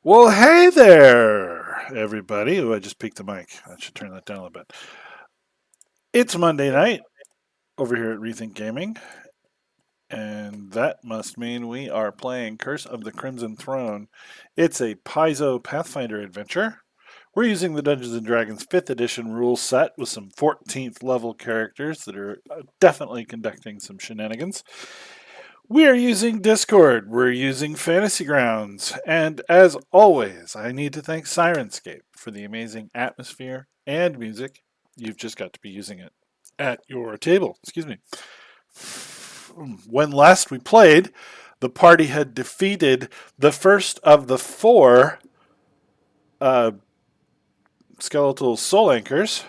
Well, hey there, everybody. Oh, I just peaked the mic. I should turn that down a little bit. It's Monday night over here at Rethink Gaming, and that must mean we are playing Curse of the Crimson Throne. It's a Paizo Pathfinder adventure. We're using the Dungeons and Dragons 5th edition rule set with some 14th level characters that are definitely conducting some shenanigans. We are using Discord, we're using Fantasy Grounds, and as always, I need to thank Sirenscape for the amazing atmosphere and music. You've just got to be using it at your table. Excuse me. When last we played, the party had defeated the first of the four uh, skeletal soul anchors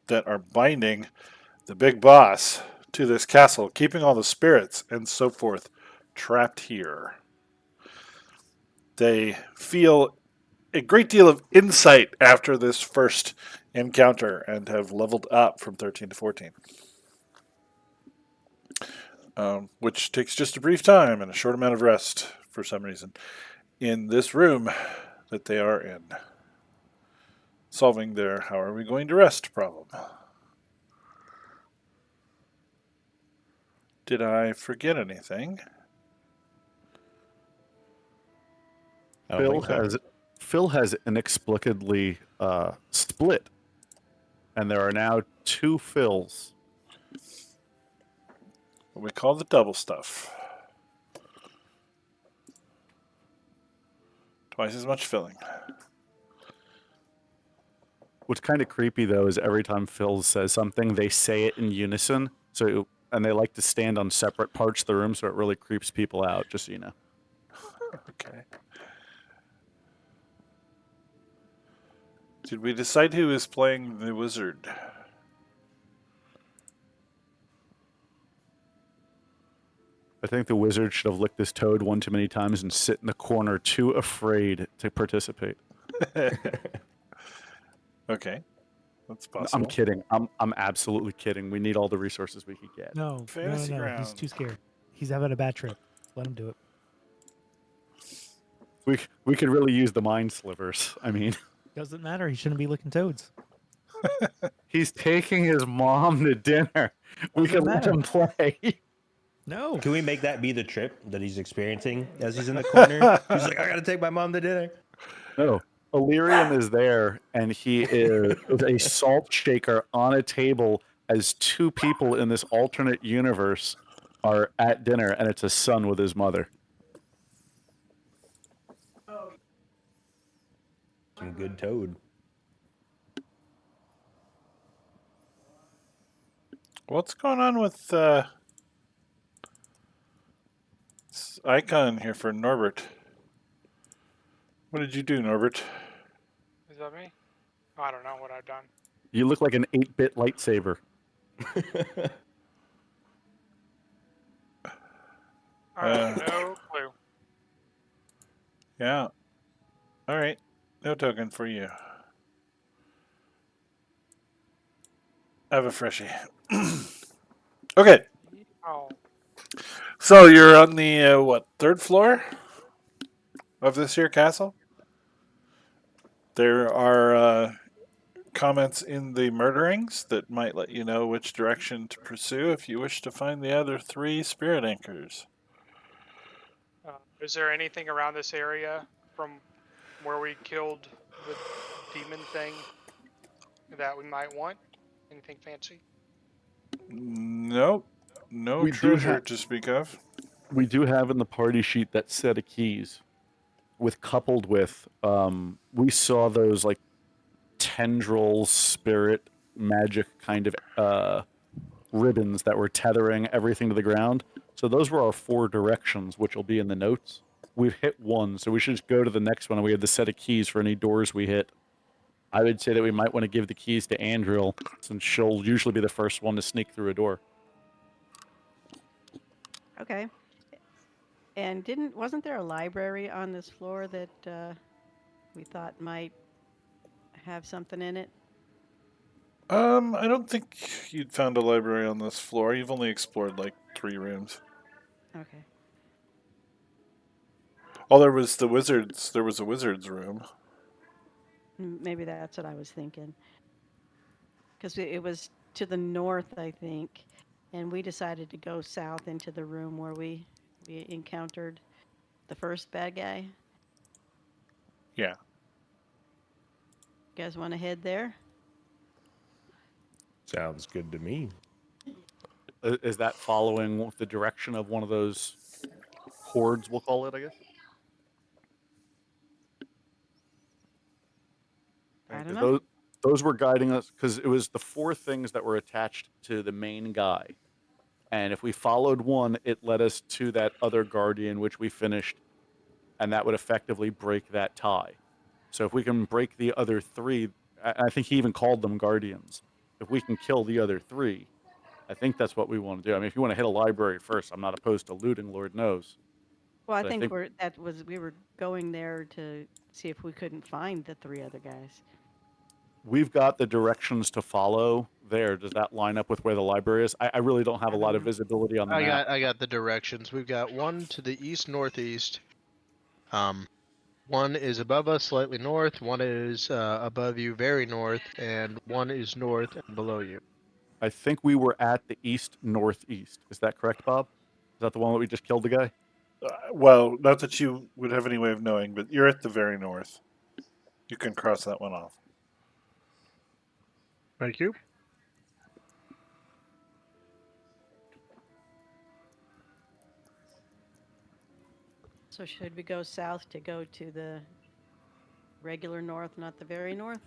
that are binding the big boss to this castle, keeping all the spirits and so forth trapped here. They feel a great deal of insight after this first encounter and have leveled up from 13 to 14, which takes just a brief time and a short amount of rest for some reason in this room that they are in, solving their how are we going to rest problem. Did I forget anything? I don't Phil think so. has Phil has inexplicably split, and there are now two Phils. What we call the double stuff. Twice as much filling. What's kind of creepy though is every time Phil says something, they say it in unison. And they like to stand on separate parts of the room, so it really creeps people out. Just so you know. Okay. Did we decide who is playing the wizard? I think the wizard should have licked this toad one too many times and sit in the corner, too afraid to participate. Okay, that's possible. I'm kidding. I'm absolutely kidding. We need all the resources we could get. No, Fantasy He's Grounds. too scared. He's having a bad trip. Let him do it. We could really use the mind slivers. I mean, Doesn't matter. He shouldn't be licking toads. he's taking his mom to dinner. We Doesn't can let matter. him play. No. Can we make that be the trip that he's experiencing as he's in the corner? He's like, I gotta take my mom to dinner. No, Illyrium is there, and he is a salt shaker on a table as two people in this alternate universe are at dinner, and it's a son with his mother. Some good toad. What's going on with this icon here for Norbert? What did you do, Norbert? Is that me? I don't know what I've done. You look like an 8-bit lightsaber. I have no clue. Yeah. All right. No token for you. I have a freshie. Okay. Oh, So you're on the third floor of this here castle? There are comments in the murderings that might let you know which direction to pursue if you wish to find the other three spirit anchors. is there anything around this area from where we killed the demon thing that we might want? Anything fancy? Nope. No We do treasure ha- to speak of. We do have in the party sheet that set of keys, coupled with we saw those like tendril spirit magic kind of ribbons that were tethering everything to the ground. So those were our 4 directions, which will be in the notes. We've hit one, so we should just go to the next one, and we have the set of keys for any doors we hit. I would say that we might want to give the keys to Andriel, since she'll usually be the first one to sneak through a door. Okay. And wasn't there a library on this floor that we thought might have something in it? I don't think you'd found a library on this floor. You've only explored like 3 rooms. Okay. Oh, there was the wizards. There was a wizard's room. Maybe that's what I was thinking. Because it was to the north, I think, and we decided to go south into the room where we encountered the first bad guy. Yeah. You guys want to head there? Sounds good to me. Is that following the direction of one of those hordes, we'll call it, I guess? I don't 'Cause know. those were guiding us, because it was the four things that were attached to the main guy. And if we followed one, it led us to that other guardian, which we finished, and that would effectively break that tie. So if we can break the other three, I think he even called them guardians. If we can kill the other three, I think that's what we want to do. I mean, if you want to hit a library first, I'm not opposed to looting, Lord knows. Well, I But I think think we were going there to see if we couldn't find the three other guys. we've got the directions to follow there. Does that line up with where the library is? I really don't have I a don't lot of know. visibility on the map. I got the directions. We've got one to the east northeast. One is above us slightly north, one is above you very north, and one is north and below you. I think we were at the east northeast. Is that correct, Bob? Is that the one that we just killed the guy? Well, not that you would have any way of knowing, but you're at the very north. You can cross that one off. Thank you. So should we go south to go to the regular north, not the very north?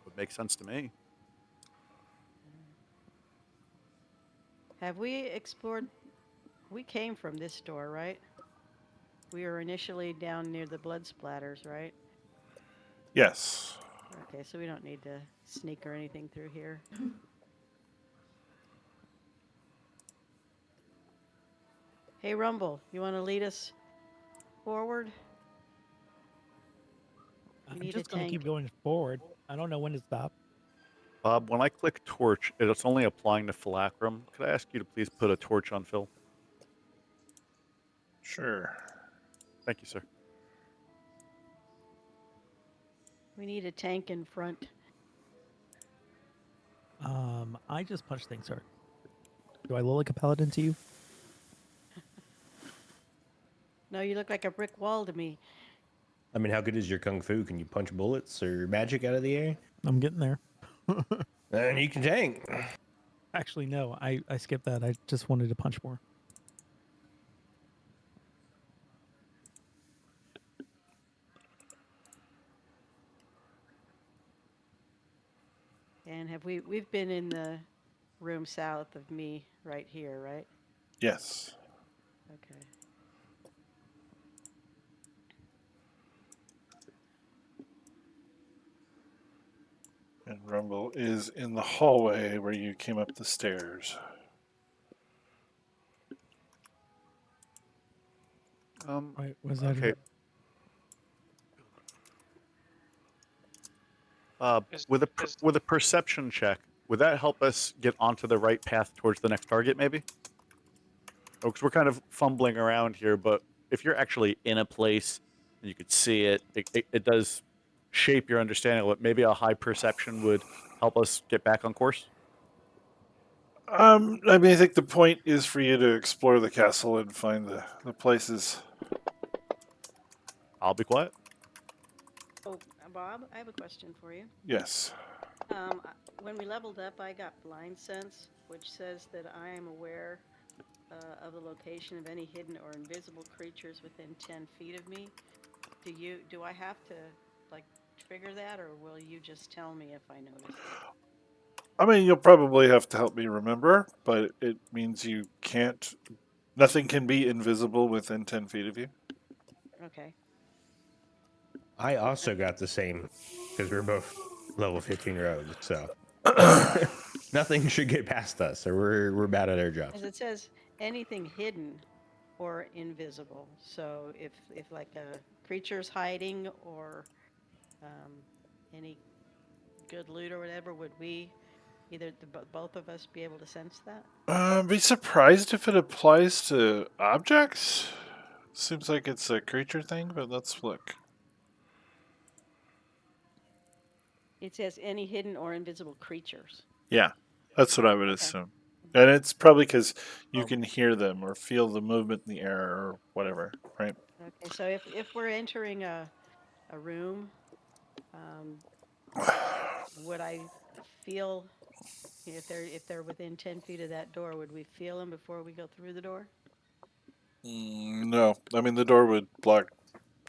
Would make sense to me. Have we explored? We came from this door, right? We were initially down near the blood splatters, right? Yes. Okay, so we don't need to sneak or anything through here. Hey, Rumble, you want to lead us forward? We I'm need just a going to keep tank. going forward. I don't know when to stop. Bob, when I click torch, it's only applying to Philacrum. Could I ask you to please put a torch on Phil? Sure. Thank you, sir. We need a tank in front. I just punch things hard. Do I look like a paladin to you? No, you look like a brick wall to me. I mean, how good is your kung fu? Can you punch bullets or magic out of the air? I'm getting there. And you can tank. Actually, no. I skipped that. I just wanted to punch more. And we've been in the room south of me right here, right? Yes. Okay. And Rumble is in the hallway where you came up the stairs. Right, was that Okay. Is- With is- a perception check, would that help us get onto the right path towards the next target, maybe? Oh, because we're kind of fumbling around here, but if you're actually in a place and you could see it, it does shape your understanding of it. Maybe a high perception would help us get back on course. I mean, I think the point is for you to explore the castle and find the places. I'll be quiet. Oh, Bob, I have a question for you. Yes. When we leveled up, I got blind sense, which says that I am aware of the location of any hidden or invisible creatures within 10 feet of me. Do I have to like trigger that, or will you just tell me if I notice it? I mean, you'll probably have to help me remember, but it means you can't. Nothing can be invisible within 10 feet of you. Okay. I also got the same because we're both level 15 rogues, so nothing should get past us, or we're bad at our jobs. As it says, anything hidden or invisible. So if like a creature's hiding or any good loot or whatever, would we both of us be able to sense that? Be surprised if it applies to objects. Seems like it's a creature thing, but let's look. It says any hidden or invisible creatures. Yeah, that's what I would Okay. assume. And it's probably because you Oh. can hear them or feel the movement in the air or whatever, right? Okay, so if we're entering a room, would I feel if they're within 10 feet of that door? Would we feel them before we go through the door? No, I mean the door would block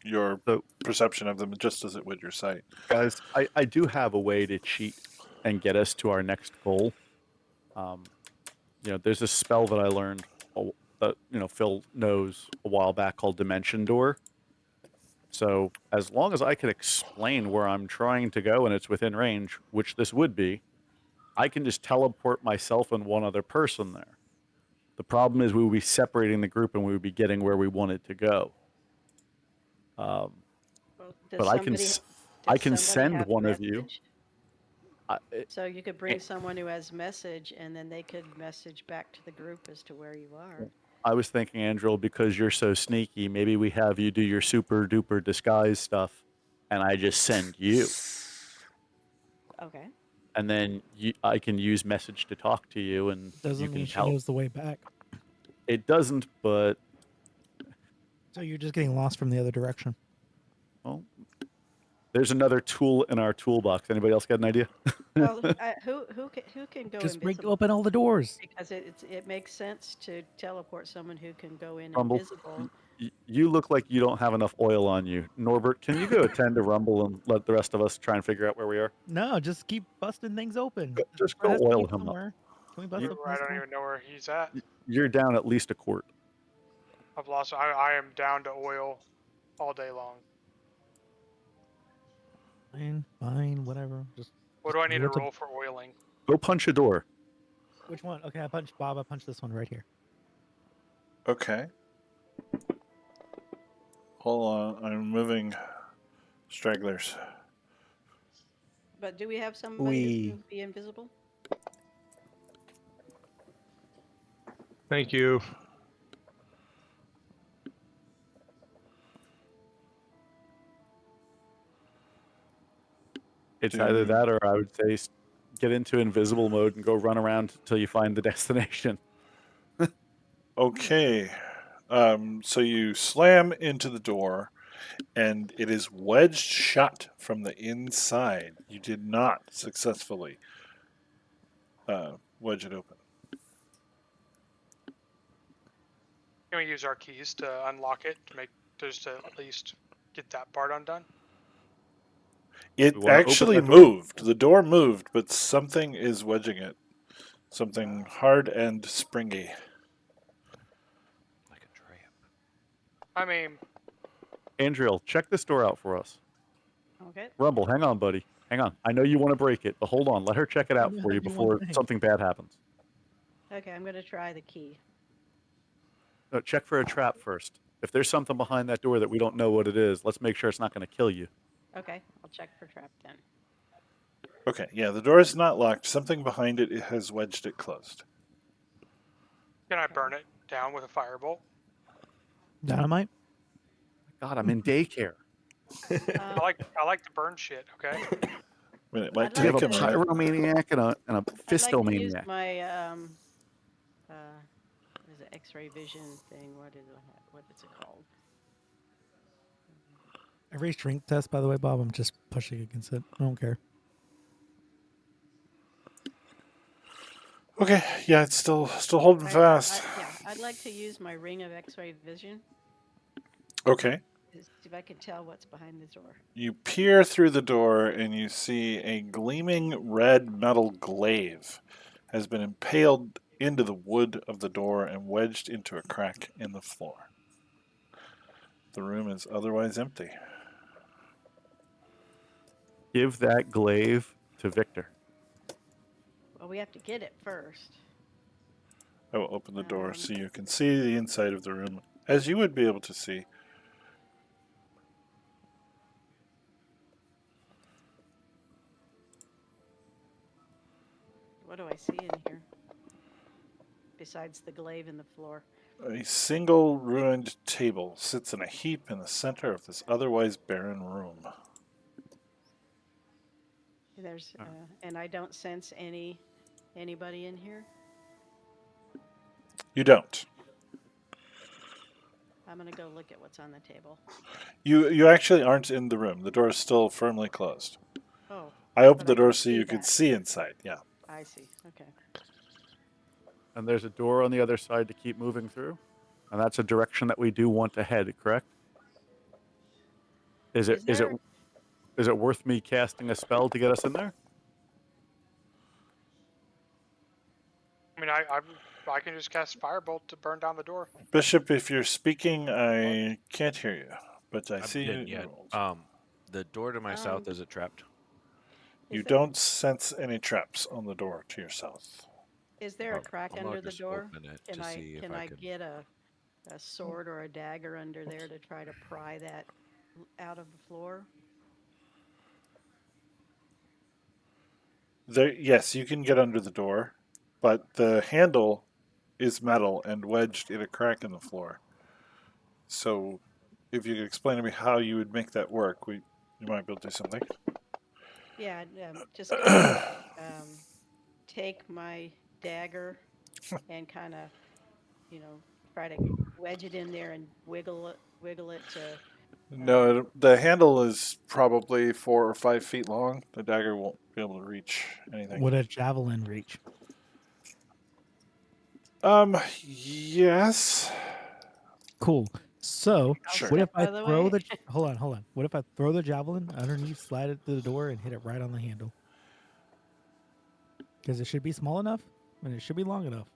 your So, perception of them just as it would your sight. guys, I do have a way to cheat and get us to our next goal. There's a spell that I learned that Phil knows a while back called Dimension Door. So as long as I can explain where I'm trying to go and it's within range, which this would be, I can just teleport myself and one other person there. The problem is we would be separating the group and we would be getting where we wanted to go. Well, But I can somebody send have one of you. message? I, So you could bring someone who has message, and then they could message back to the group as to where you are. I was thinking, Andrew, because you're so sneaky, maybe we have you do your super duper disguise stuff, and I just send you. Okay. And then I can use message to talk to you, and you Doesn't can mean she tell. knows the way back. It doesn't, but So you're just getting lost from the other direction. well, there's another tool in our toolbox. Anybody else got an idea? Well, who can go Just invisible? open all the doors. Because it makes sense to teleport someone who can go in Rumble. invisible. You look like you don't have enough oil on you. Norbert, can you go attend to Rumble and let the rest of us try and figure out where we are? No, just keep busting things open. Just There go has to be oil him up. somewhere. Can we bust You- up I this don't door? even know where he's at. You're down at least a quart. I've lost. I am down to oil all day long. Fine, whatever. What do I need to what's a- roll for oiling? Go punch a door. Which one? Okay, I punched Bob. I punched this one right here. Okay. Hold on, I'm moving stragglers. But do we have somebody who can be invisible? Thank you. It's either that or I would say get into invisible mode and go run around until you find the destination. Okay. So you slam into the door, and it is wedged shut from the inside. You did not successfully wedge it open. Can we use our keys to unlock it to at least get that part undone? It We wanna open actually that door? moved. The door moved, but something is wedging it. Something hard and springy. Like a tramp. I mean, Andriel, check this door out for us. Okay. Rumble, hang on, buddy. Hang on. I know you want to break it, but hold on. Let her check it out Yeah, for you you before want things. something bad happens. Okay, I'm going to try the key. No, check for a trap first. If there's something behind that door that we don't know what it is, let's make sure it's not going to kill you. Okay, I'll check for trap then. Okay, yeah, the door is not locked. Something behind it has wedged it closed. can I burn it down with a firebolt? Dynamite? God, I'm in daycare. I like to burn shit. Okay. I mean, it might I'd We take have a a minute. pyromaniac and a I'd like to use fistomaniac. my what is it, X-ray vision thing? What is it called? Every strength test, by the way, Bob, I'm just pushing against it. I don't care. Okay, yeah, it's still holding fast. I'd like to use my ring of X-ray vision Okay. to see if I can tell what's behind the door. You peer through the door and you see a gleaming red metal glaive has been impaled into the wood of the door and wedged into a crack in the floor. The room is otherwise empty. Give that glaive to Victor. Well, we have to get it first. I will open the door so you can see the inside of the room, as you would be able to see. What do I see in here? Besides the glaive in the floor. A single ruined table sits in a heap in the center of this otherwise barren room. There's and I don't sense anybody in here. You don't. I'm gonna go look at what's on the table. You actually aren't in the room. The door is still firmly closed. Oh, I opened but the I door can so see you could that. see inside. Yeah. I see. Okay. And there's a door on the other side to keep moving through. And that's a direction that we do want to head, correct? Is it is it worth me casting a spell to get us in there? I mean, I can just cast Firebolt to burn down the door. Bishop, if you're speaking, I can't hear you, but I I see didn't you yet. rolled. The door to my south, is it trapped? You Is there- don't sense any traps on the door to your south. Is there a crack I'll under the just door? open it Can to I see if can I I can. get a sword or a dagger under there to try to pry that out of the floor? Yes, you can get under the door, but the handle is metal and wedged in a crack in the floor. So, if you could explain to me how you would make that work, you might be able to do something. Yeah, just kind of take my dagger and kind of, try to wedge it in there and wiggle it to. No, the handle is probably 4 or 5 feet long. The dagger won't be able to reach anything. Would a javelin reach? Yes. Cool. So, Sure. what if I By the throw way. the hold on? What if I throw the javelin underneath, slide it through the door, and hit it right on the handle? Because it should be small enough and it should be long enough.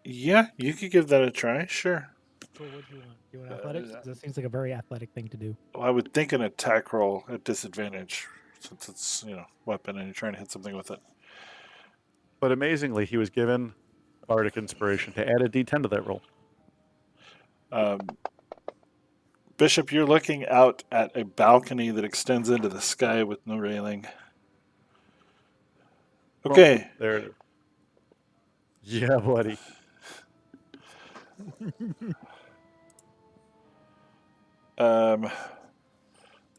Yeah, you could give that a try. Sure. Cool. What do you want? Do you want athletics? 'Cause that seems like a very athletic thing to do. Well, I would think an attack roll at disadvantage, since it's weapon and you're trying to hit something with it. But amazingly, he was given Bardic Inspiration to add a D10 to that roll. Bishop, you're looking out at a balcony that extends into the sky with no railing. Okay. Oh, there it is. Yeah, buddy.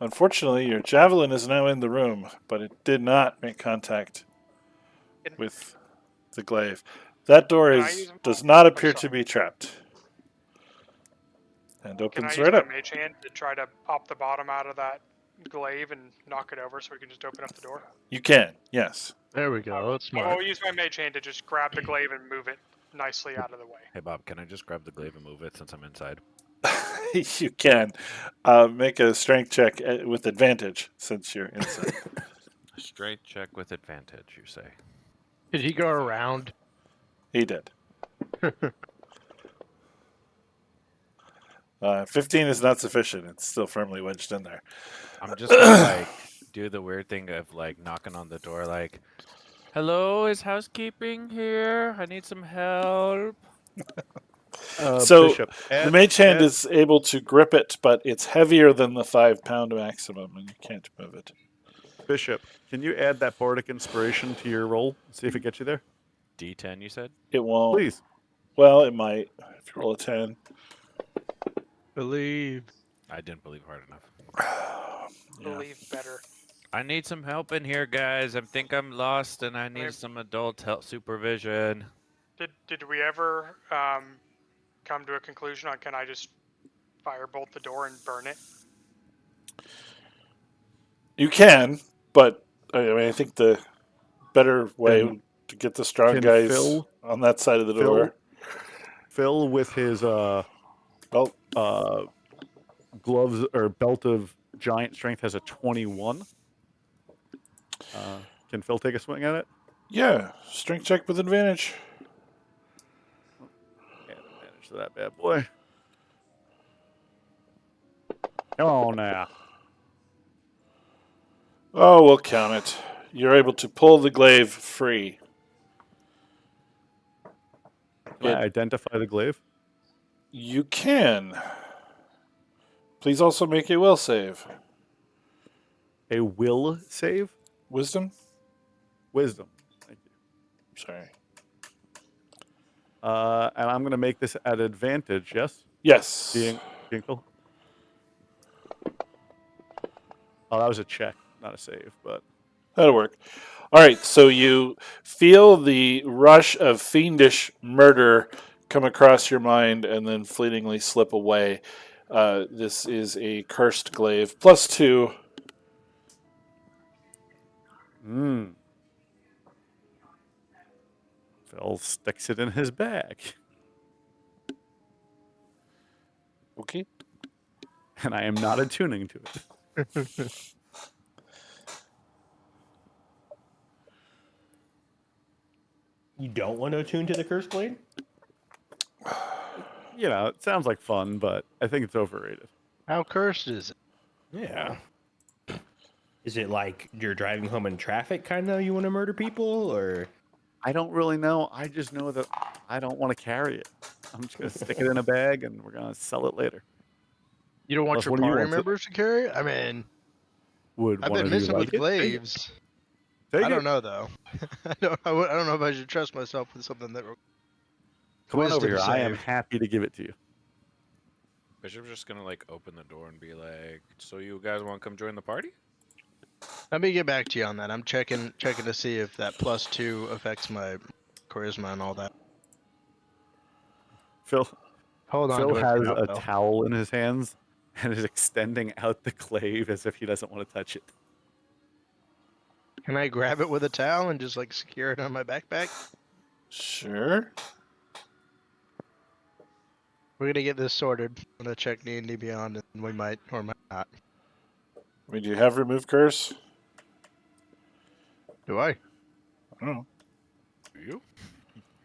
Unfortunately, your javelin is now in the room, but it did not make contact with the glaive. That door does not appear to be trapped. And Can I opens use right my up. mage hand to try to pop the bottom out of that glaive and knock it over so we can just open up the door? You can, yes. There we go. That's smart. I'll use my mage hand to just grab the glaive and move it nicely out of the way. Hey Bob, can I just grab the glaive and move it since I'm inside? You can. Make a strength check with advantage since you're inside. Strength check with advantage, you say? Did he go around? He did. 15 is not sufficient. It's still firmly wedged in there. I'm just gonna do the weird thing of knocking on the door, like, "Hello, is housekeeping here? I need some help." So Bishop, the mage hand is able to grip it, but it's heavier than the 5-pound maximum, and you can't move it. Bishop, can you add that Bardic Inspiration to your roll? See if it gets you there. D10, you said? It won't. Please. Well, it might if you roll a 10. Believe. I didn't believe hard enough. Believe better. I need some help in here, guys. I think I'm lost, and I need Okay. some adult help supervision. Did we ever come to a conclusion on can I just firebolt the door and burn it? You can, but I think the better way to get the strong can guys Phil- on that side of the door. Phil with his gloves or belt of giant strength has a 21. Can Phil take a swing at it? Yeah, strength check with advantage. Add advantage to that bad boy. Come on now. Oh, we'll count it. You're able to pull the glaive free. Can I identify the glaive? You can. Please also make a will save. A will save? Wisdom? Wisdom. Thank you. Sorry. And I'm going to make this at advantage, yes? Yes. Being cool. Oh, that was a check, not a save, but That'll work. All right, so you feel the rush of fiendish murder come across your mind and then fleetingly slip away. This is a cursed glaive. +2. Phil sticks it in his bag. Okay. And I am not attuning to it. You don't want to attune to the curse blade? You know, it sounds like fun, but I think it's overrated. How cursed is it? Yeah. Is it like you're driving home in traffic, kind of? You want to murder people, or? I don't really know. I just know that I don't want to carry it. I'm just going to stick it in a bag and we're going to sell it later. You don't want Unless your one of you party wants it. members to carry it? I mean, Would I've one been of you missing like with it? glaives. Take I it. don't know though. I don't know if I should trust myself with something that. Come on over here. Wisdom I am save. happy to give it to you. Bishop's just gonna like open the door and be like, "So you guys want to come join the party?" Let me get back to you on that. I'm checking to see if that +2 affects my charisma and all that. Phil Hold on Phil to it for has now, a Phil. towel in his hands and is extending out the glaive as if he doesn't want to touch it. Can I grab it with a towel and just like secure it on my backpack? Sure. We're gonna get this sorted. I'm gonna check D&D Beyond, and we might or might not. I mean, do you have remove curse? Do I? I don't know. Do you?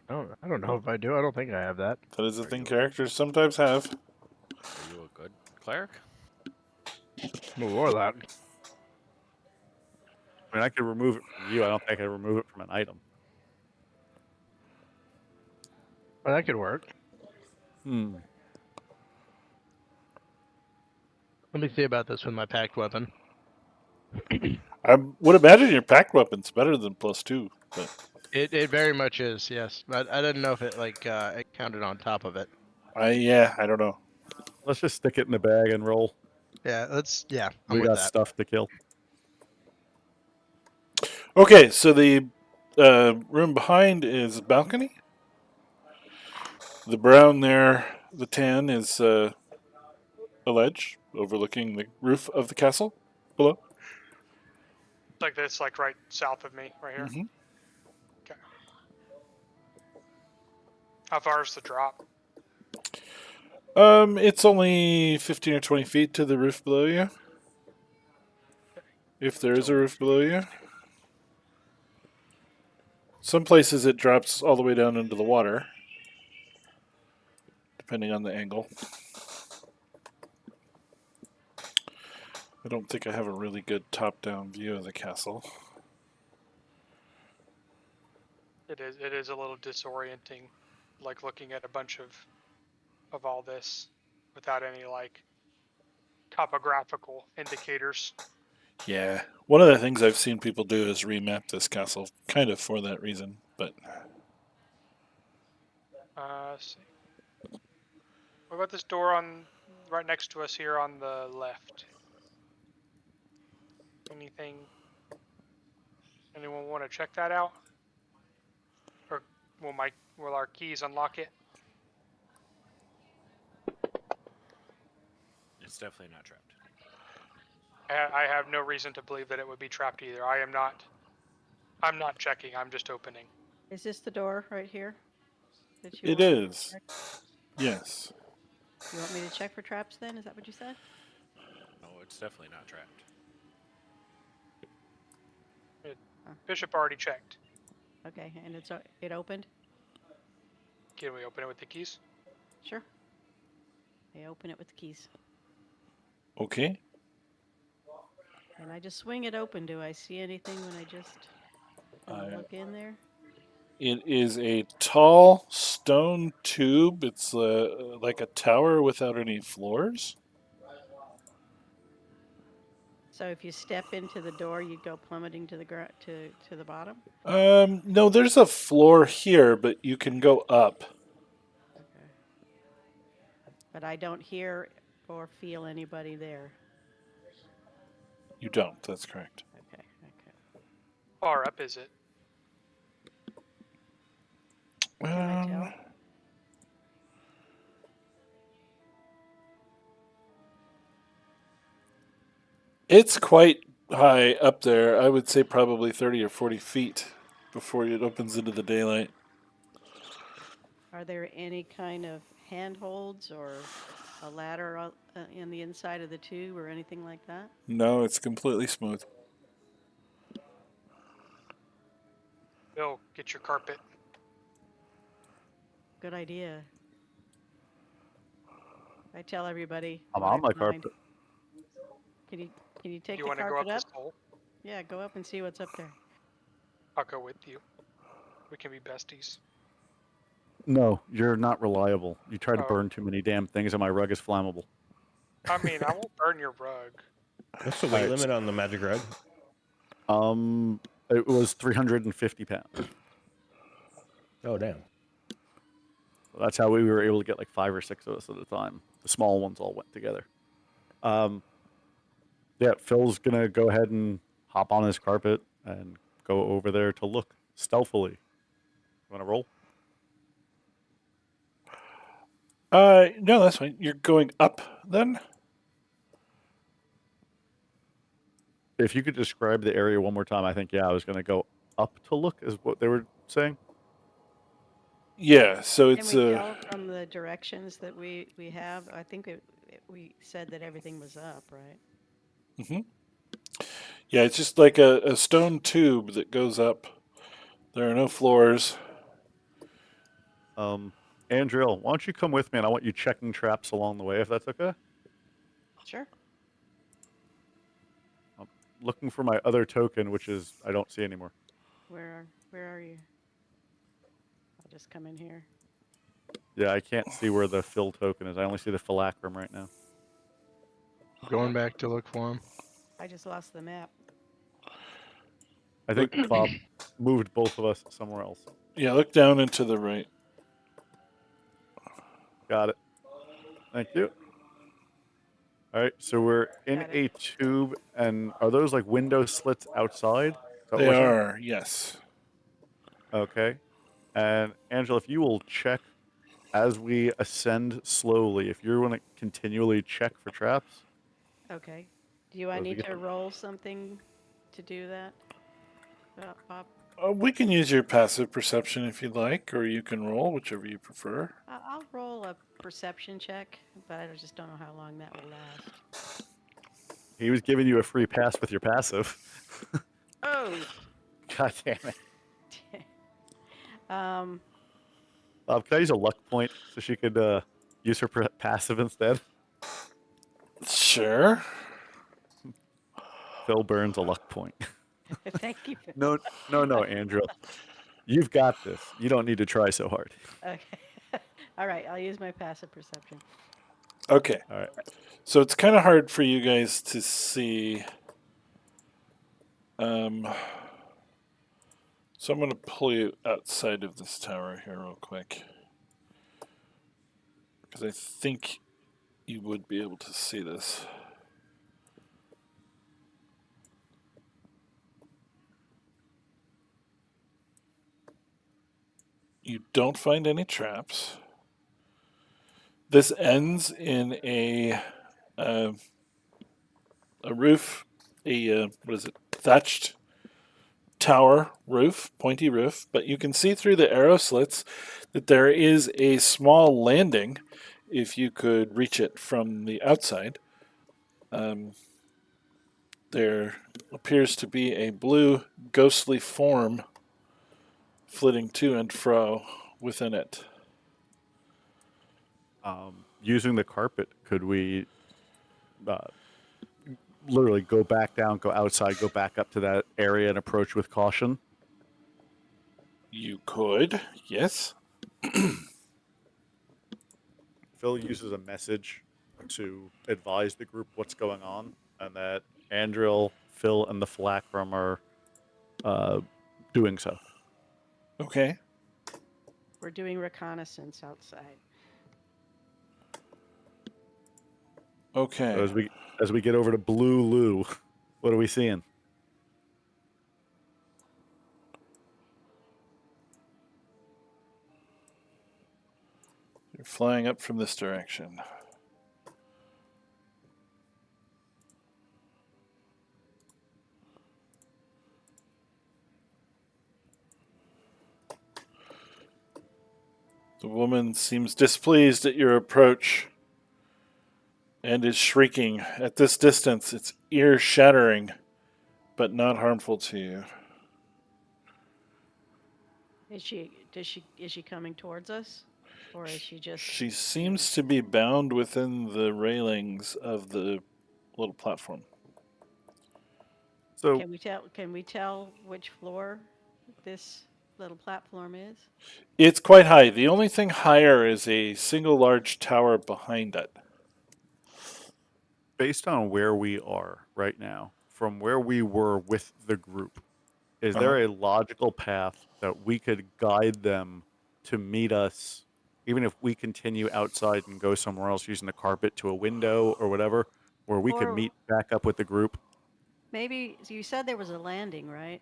I don't know if I do. I don't think I have that. That is a thing characters sometimes have. Are you a good cleric? I'm a warlock. I mean, I could remove it from you. I don't think I could remove it from an item. Well, that could work. Hmm. Let me see about this with my packed weapon. I would imagine your packed weapon's better than +2, but It very much is, yes. But I didn't know if it like it counted on top of it. I don't know. Let's just stick it in the bag and roll. Yeah, I'm We with got that. stuff to kill. Okay, so the room behind is a balcony. The brown there, the tan is a ledge overlooking the roof of the castle below. Like this, like right south of me, right here. Mhm. Okay. How far is the drop? It's only 15 or 20 feet to the roof below you. If there is a roof below you. Some places it drops all the way down into the water, depending on the angle. I don't think I have a really good top-down view of the castle. It is a little disorienting, like looking at a bunch of all this without any like topographical indicators. Yeah, one of the things I've seen people do is remap this castle, kind of for that reason. But Let's see. What about this door on right next to us here on the left? Anything? Anyone want to check that out? Or will our keys unlock it? It's definitely not trapped. I have no reason to believe that it would be trapped either. I'm not checking. I'm just opening. Is this the door right here? That it want me to is. check? Yes. You want me to check for traps then? Is that what you said? No, it's definitely not trapped. Bishop already checked. Okay, and it opened? Can we open it with the keys? Sure. I open it with the keys. Okay. And I just swing it open. Do I see anything when I just look in there? It is a tall stone tube. It's like a tower without any floors. So if you step into the door, you'd go plummeting to the to the bottom? No, there's a floor here, but you can go up but I don't hear or feel anybody there. You don't. That's correct. Okay, okay. Far up is it? Can I tell? It's quite high up there. I would say probably 30 or 40 feet before it opens into the daylight. Are there any kind of handholds or a ladder in the inside of the tube or anything like that? No, it's completely smooth. Bill, get your carpet. Good idea. I tell everybody. I'm what on I my find. carpet. Can you take You the want to go carpet up up? this hole? Yeah, go up and see what's up there. I'll go with you. We can be besties. No, you're not reliable. You try to Oh. burn too many damn things, and my rug is flammable. I mean, I won't burn your rug. What's the weight limit on the magic rug? It was 350 pounds. Oh, damn. That's how we were able to get like 5 or 6 of us at a time. The small ones all went together. Yeah, Phil's gonna go ahead and hop on his carpet and go over there to look stealthily. Want to roll? No, that's fine. You're going up then? If you could describe the area one more time, I think, yeah, I was going to go up to look, is what they were saying. Yeah, so Can it's we tell from the directions that we have? I think we said that everything was up, right? hmm yeah, it's just like a stone tube that goes up. There are no floors. Andriel, why don't you come with me, and I want you checking traps along the way, if that's okay? Sure. I'm looking for my other token, which is I don't see anymore. Where are you? I'll just come in here. Yeah, I can't see where the Phil token is. I only see the phylacterum right now. Going back to look for him. I just lost the map. I think Bob moved both of us somewhere else. Yeah, look down and to the right. Got it. Thank you. All right, so we're in Got a it. tube, and are those like window slits outside? Is that what They we're saying? are, yes. Okay. And Angela, if you will check as we ascend slowly, if you're going to continually check for traps. Okay. Do I As we need get to the- roll something to do that, Bob? We can use your passive perception if you'd like, or you can roll, whichever you prefer. I'll roll a perception check, but I just don't know how long that will last. He was giving you a free pass with your passive. Oh. God damn it. um. Can I use a luck point so she could use her passive instead? Sure. Phil burns a luck point. Thank you. No, Andrew. You've got this. You don't need to try so hard. Okay. All right. I'll use my passive perception. Okay. All right. So it's kind of hard for you guys to see. So I'm going to pull you outside of this tower here real quick. Because I think you would be able to see this. You don't find any traps. This ends in a roof, what is it? Thatched tower roof, pointy roof. But you can see through the arrow slits that there is a small landing, if you could reach it from the outside. There appears to be a blue ghostly form flitting to and fro within it. Using the carpet, could we literally go back down, go outside, go back up to that area and approach with caution? You could, yes. Phil uses a message to advise the group what's going on, and that Andril, Phil, and the phylacterum are doing so. Okay. We're doing reconnaissance outside. Okay. So as we get over to Blue Lou, what are we seeing? You're flying up from this direction. The woman seems displeased at your approach and is shrieking. At this distance, it's ear-shattering, but not harmful to you. Is she coming towards us? Or is she just She seems to be bound within the railings of the little platform. So can we tell which floor this little platform is? It's quite high. The only thing higher is a single large tower behind it. based on where we are right now, from where we were with the group, is Uh-huh. there a logical path that we could guide them to meet us, even if we continue outside and go somewhere else using the carpet to a window or whatever, where we could Or meet back up with the group? maybe you said there was a landing, right?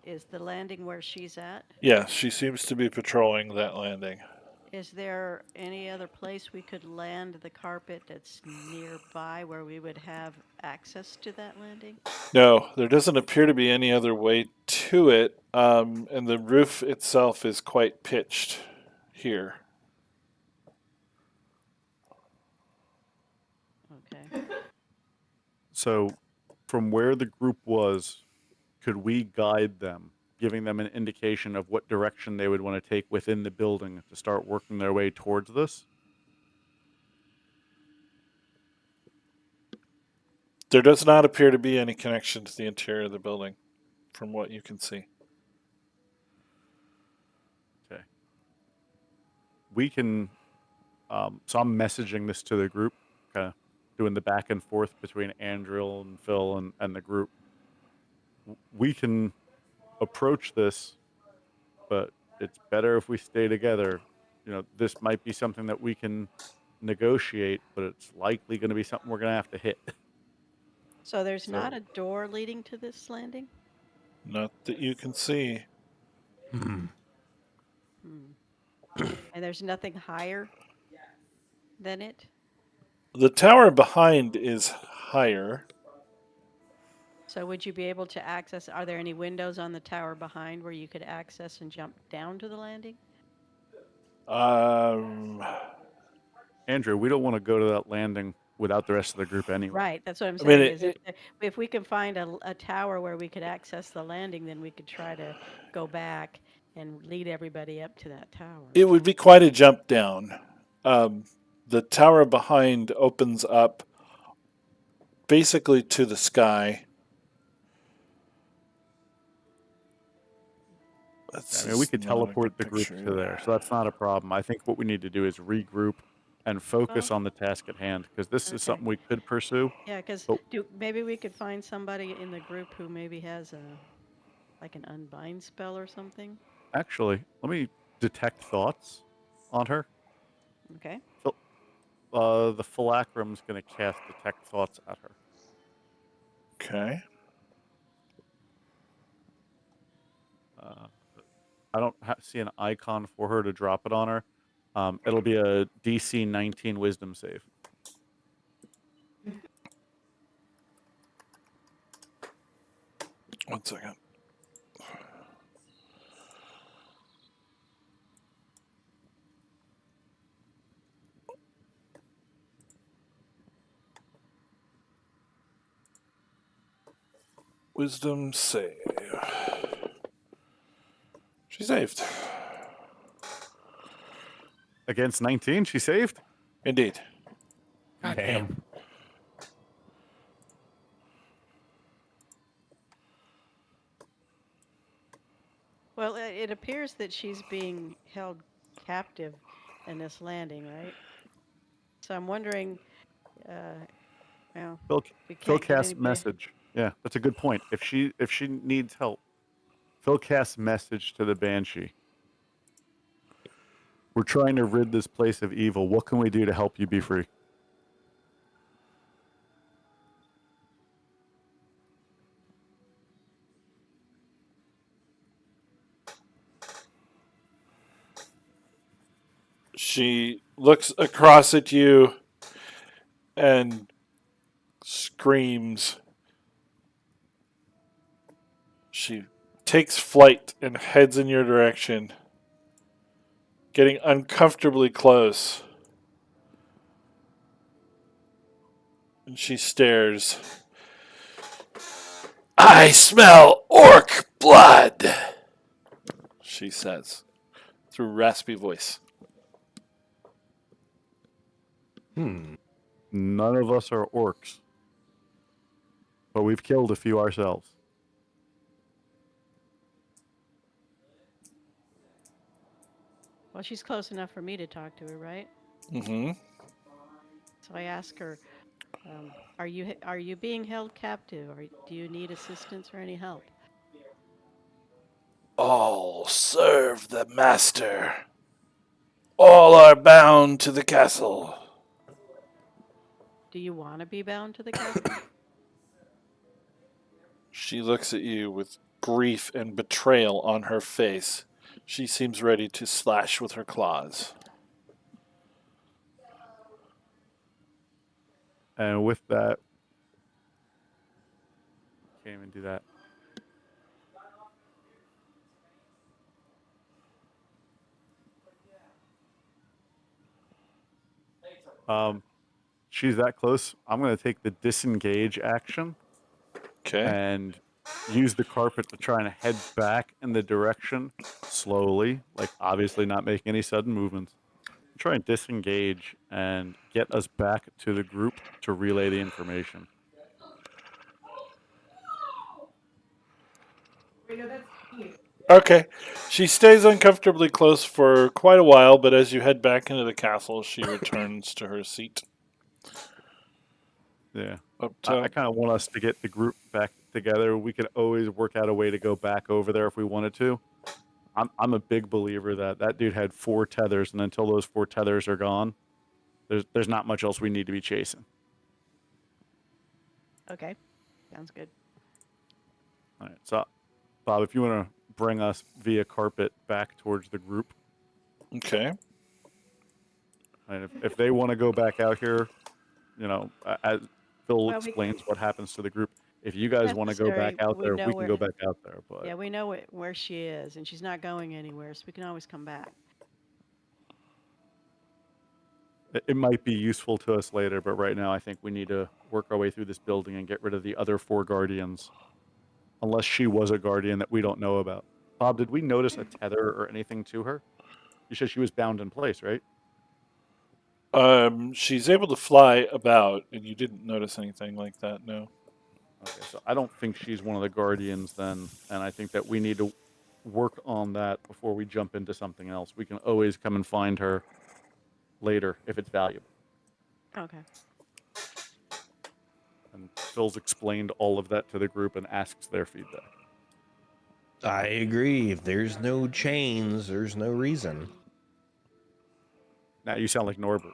Is the landing where she's at? Yeah, she seems to be patrolling that landing. Is there any other place we could land the carpet that's nearby where we would have access to that landing? No, there doesn't appear to be any other way to it, and the roof itself is quite pitched here. Okay. So, from where the group was, could we guide them, giving them an indication of what direction they would want to take within the building to start working their way towards this? There does not appear to be any connection to the interior of the building, from what you can see. Okay. We can. So I'm messaging this to the group, kind of doing the back and forth between Andrew and Phil and the group. We can approach this, but it's better if we stay together. You know, this might be something that we can negotiate, but it's likely going to be something we're going to have to hit. So there's not So- a door leading to this landing? Not that you can see. Hmm. And there's nothing higher than it? The tower behind is higher. So would you be able to access, are there any windows on the tower behind where you could access and jump down to the landing? Andrew, we don't want to go to that landing without the rest of the group anyway. Right, that's what I'm I mean, saying, is if we can find a tower where we could access the landing, then we could try to go back and lead everybody up to that tower. It would be quite a jump down. The tower behind opens up basically to the sky. I mean, we could teleport the group to there, so that's not a problem. I think what we need to do is regroup and focus on the task at hand, because this is something we could pursue. Yeah, because but- maybe we could find somebody in the group who maybe has like an unbind spell or something. Actually, let me detect thoughts on her. Okay. The Philacrum's going to cast detect thoughts at her. Okay. I don't see an icon for her to drop it on her. It'll be a DC 19 Wisdom save. One second. Wisdom save. She saved. Against 19, she saved? Indeed. God damn. Well, it appears that she's being held captive in this landing, right? So I'm wondering, well, Phil we can't get casts anybody. message. Yeah, that's a good point. If she needs help, Phil casts message to the Banshee. We're trying to rid this place of evil. What can we do to help you be free? She looks across at you and screams. She takes flight and heads in your direction, getting uncomfortably close. And she stares. I smell orc blood, she says through raspy voice. None of us are orcs, but we've killed a few ourselves. Well, she's close enough for me to talk to her, right? Mm-hmm. So I ask her, are you being held captive, or do you need assistance or any help? All serve the master. All are bound to the castle. Do you want to be bound to the castle? She looks at you with grief and betrayal on her face. She seems ready to slash with her claws. And with that, can't even do that. She's that close. I'm going to take the disengage action Okay. and use the carpet to try and head back in the direction slowly, like obviously not making any sudden movements. Try and disengage and get us back to the group to relay the information. Okay. She stays uncomfortably close for quite a while, but as you head back into the castle, she returns to her seat. Yeah. Up I top. kind of want us to get the group back together. We could always work out a way to go back over there if we wanted to. I'm a big believer that that dude had 4 tethers, and until those 4 tethers are gone, there's not much else we need to be chasing. Okay, sounds good. All right, so Bob, if you want to bring us via carpet back towards the group, Okay. and if they want to go back out here, you know, as Phil Well, explains what happens to the group. If you guys want to go back out there, we can go back out there. But Yeah, we know where she is, and she's not going anywhere, so we can always come back. it might be useful to us later. But right now, I think we need to work our way through this building and get rid of the other 4 guardians. Unless she was a guardian that we don't know about. Bob, did we notice a tether or anything to her? You said she was bound in place, right? She's able to fly about, and you didn't notice anything like that, no. Okay, so I don't think she's one of the guardians then, and I think that we need to work on that before we jump into something else. We can always come and find her later if it's valuable. Okay. And Phil's explained all of that to the group and asks their feedback. I agree. If there's no chains, there's no reason. Now you sound like Norbert.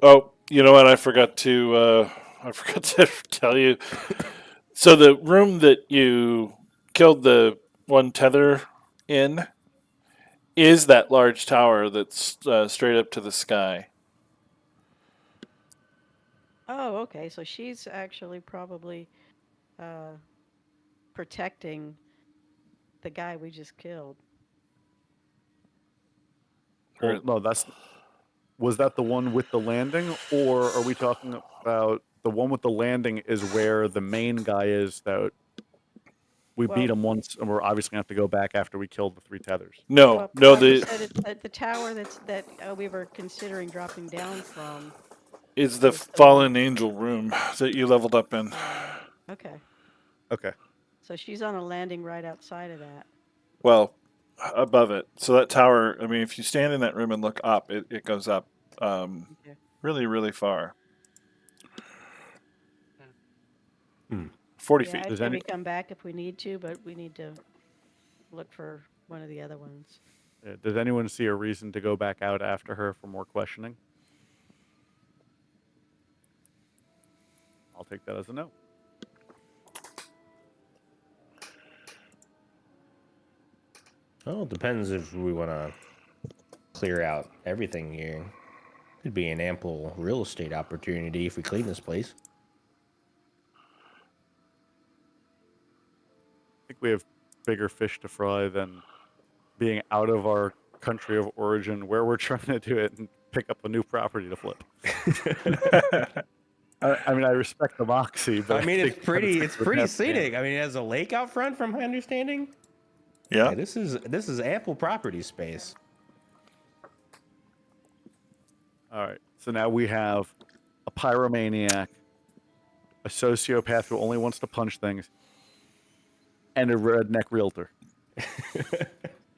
Oh, you know what? I forgot to tell you. So the room that you killed the one tether in is that large tower that's straight up to the sky. Oh, okay. So she's actually probably protecting the guy we just killed. Well, no, was that the one with the landing, or are we talking about the one with the landing is where the main guy is that we beat him once, and we're obviously going to have to go back after we killed the 3 tethers? No, you said it's the tower that we were considering dropping down from. is the fallen angel room that you leveled up in. Okay. Okay. So she's on a landing right outside of that. Well, above it. So that tower, I mean, if you stand in that room and look up, it goes up really, really far. 40 feet. I'd say we come back if we need to, but we need to look for one of the other ones. Does anyone see a reason to go back out after her for more questioning? I'll take that as a no. Well, it depends if we want to clear out everything here. Could be an ample real estate opportunity if we clean this place. I think we have bigger fish to fry than being out of our country of origin where we're trying to do it and pick up a new property to flip. I mean, I respect the moxie, but I mean, think it's pretty would have to scenic. I mean, it has a lake out front, from my understanding. Yeah. This is ample property space. All right. So now we have a pyromaniac, a sociopath who only wants to punch things, and a redneck realtor.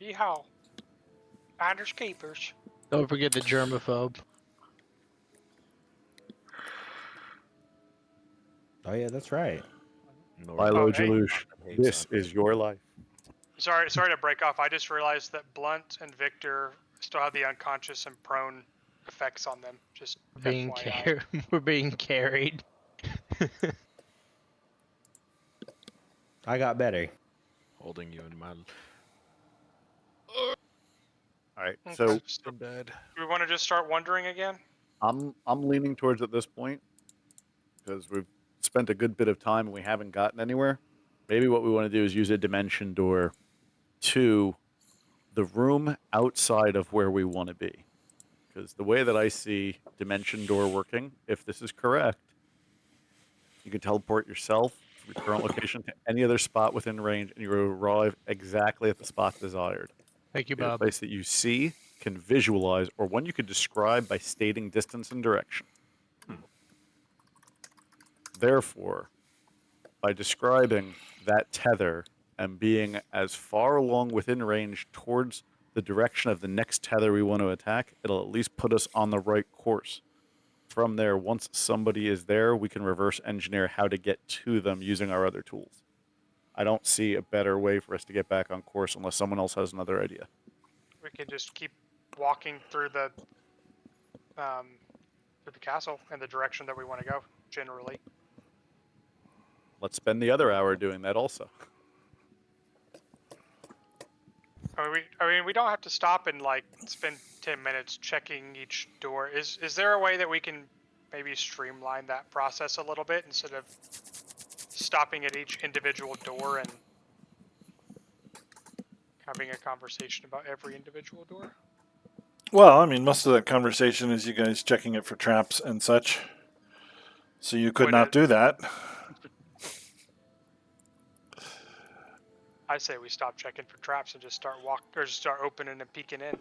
Yeehaw. Finders keepers. Don't forget the germaphobe. Oh yeah, that's right. Philo Oh, hey. Jalouche, this is your life. Sorry to break off. I just realized that Blunt and Victor still have the unconscious and prone effects on them. Just Being FYI. we're being carried. I got better. Holding you in my All right. Okay. So so bad. Do we want to just start wondering again? I'm leaning towards at this point because we've spent a good bit of time and we haven't gotten anywhere. Maybe what we want to do is use a dimension door to the room outside of where we want to be. Because the way that I see dimension door working, if this is correct, you can teleport yourself from your current location to any other spot within range and you will arrive exactly at the spot desired. Thank you, Be a Bob. place that you see, can visualize, or one you could describe by stating distance and direction. Therefore, by describing that tether and being as far along within range towards the direction of the next tether we want to attack, it'll at least put us on the right course. From there, once somebody is there, we can reverse engineer how to get to them using our other tools. I don't see a better way for us to get back on course unless someone else has another idea. We could just keep walking through the castle in the direction that we want to go. Generally, Let's spend the other hour doing that also. I mean, we don't have to stop and like spend 10 minutes checking each door. Is there a way that we can maybe streamline that process a little bit instead of stopping at each individual door and having a conversation about every individual door? Well, I mean, most of that conversation is you guys checking it for traps and such. So you could Would not it- do that. I say we stop checking for traps and just start opening and peeking in.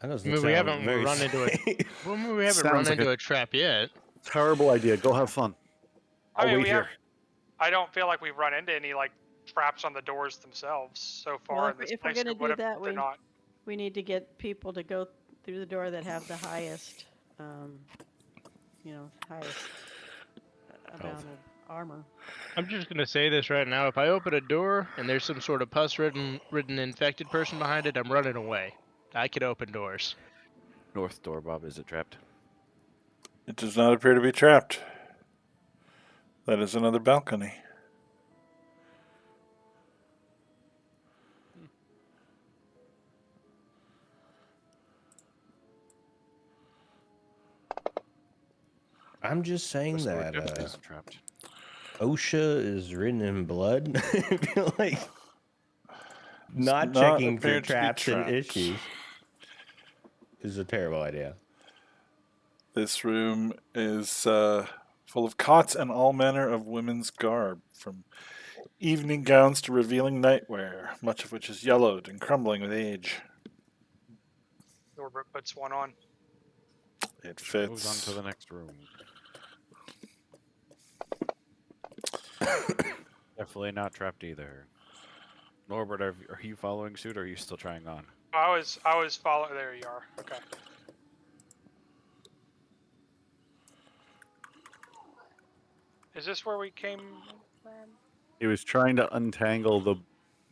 That doesn't I mean, we sound haven't very run into safe. it. Well, we haven't Sounds run like into a trap yet. Terrible idea. Go have fun. I I'll mean, wait we here. have. I don't feel like we've run into any like traps on the doors themselves so far Well, in this if we're place. gonna What do if that, they're not? we need to get people to go through the door that have the highest, highest amount of armor. I'm just gonna say this right now. If I open a door and there's some sort of pus-ridden infected person behind it, I'm running away. I can open doors. North door, Bob. Is it trapped? It does not appear to be trapped. That is another balcony. I'm just saying West door that definitely isn't trapped. OSHA is written in blood. I feel like not not checking for appeared to be traps and trapped. issues is a terrible idea. This room is full of cots and all manner of women's garb, from evening gowns to revealing nightwear, much of which is yellowed and crumbling with age. Norbert puts one on. Moves It on fits. to the next room. Definitely not trapped either. Norbert, are you following suit or are you still trying on? I was following. There you are. Okay. Is this where we came from? He was trying to untangle the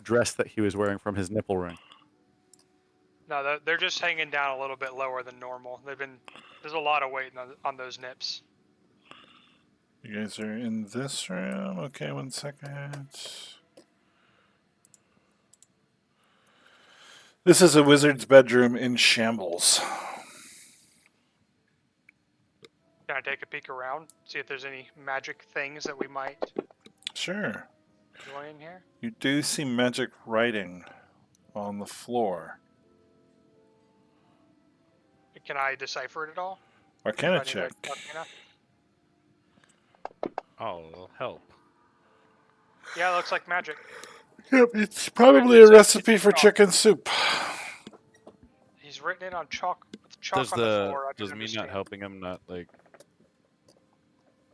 dress that he was wearing from his nipple ring. No, they're just hanging down a little bit lower than normal. There's a lot of weight on those nips. You guys are in this room. Okay, 1 second. This is a wizard's bedroom in shambles. Can I take a peek around, see if there's any magic things that we might Sure. enjoy in here? You do see magic writing on the floor. Can I decipher it at all? Arcana Do I need check. a Arcana? I'll help. Yeah, it looks like magic. Yep, it's probably a recipe for chicken soup. He's written it on chalk with chalk Does on the floor. I does don't me understand. not helping him not like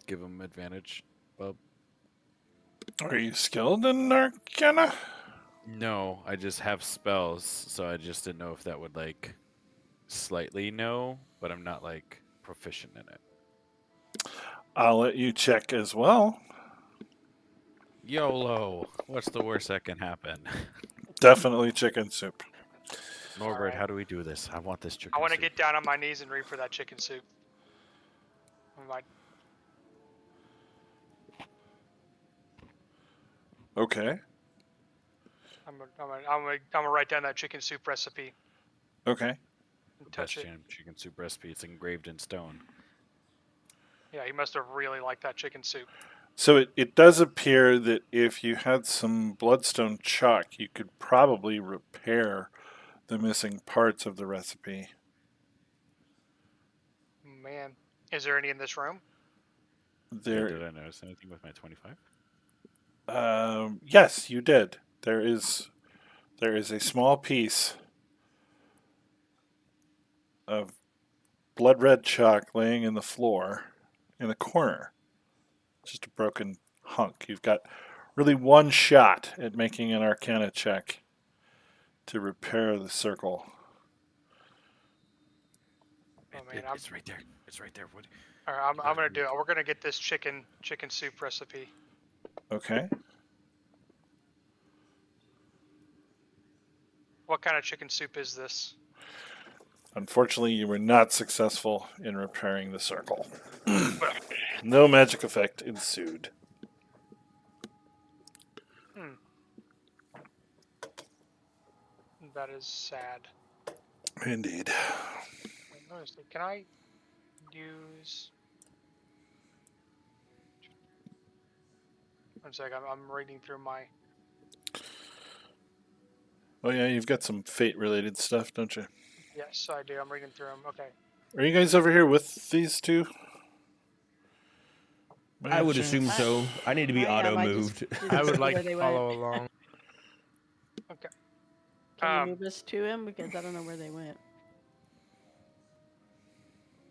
give him advantage, Bub? Are you skilled in Arcana? No, I just have spells, so I just didn't know if that would like slightly know, but I'm not like proficient in it. I'll let you check as well. YOLO! What's the worst that can happen? Definitely chicken soup. Norbert, Alright. how do we do this? I want this chicken I want to soup. get down on my knees and read for that chicken soup. Okay. I'm gonna write down that chicken soup recipe Okay. and touch it. Chicken soup recipe. It's engraved in stone. Yeah, he must have really liked that chicken soup. So it does appear that if you had some bloodstone chalk, you could probably repair the missing parts of the recipe. Man, is there any in this room? There, Did I notice anything with my 25? yes, you did. There is a small piece of blood red chalk laying in the floor in the corner. Just a broken hunk. You've got really one shot at making an Arcana check to repair the circle. Oh man, It's right there. It's right there. What? all right, I'm gonna do it. We're gonna get this chicken soup recipe. Okay. What kind of chicken soup is this? Unfortunately, you were not successful in repairing the circle. No magic effect ensued. That is sad. Indeed. Can I use? One sec. I'm reading through my. Oh yeah, you've got some fate-related stuff, don't you? Yes, I do. I'm reading through them. Okay. Are you guys over here with these two? By I would chance? assume so. I need to be I am, auto I just moved. didn't I would see like where to they follow went. along. Okay. Can you move us to him? Because I don't know where they went.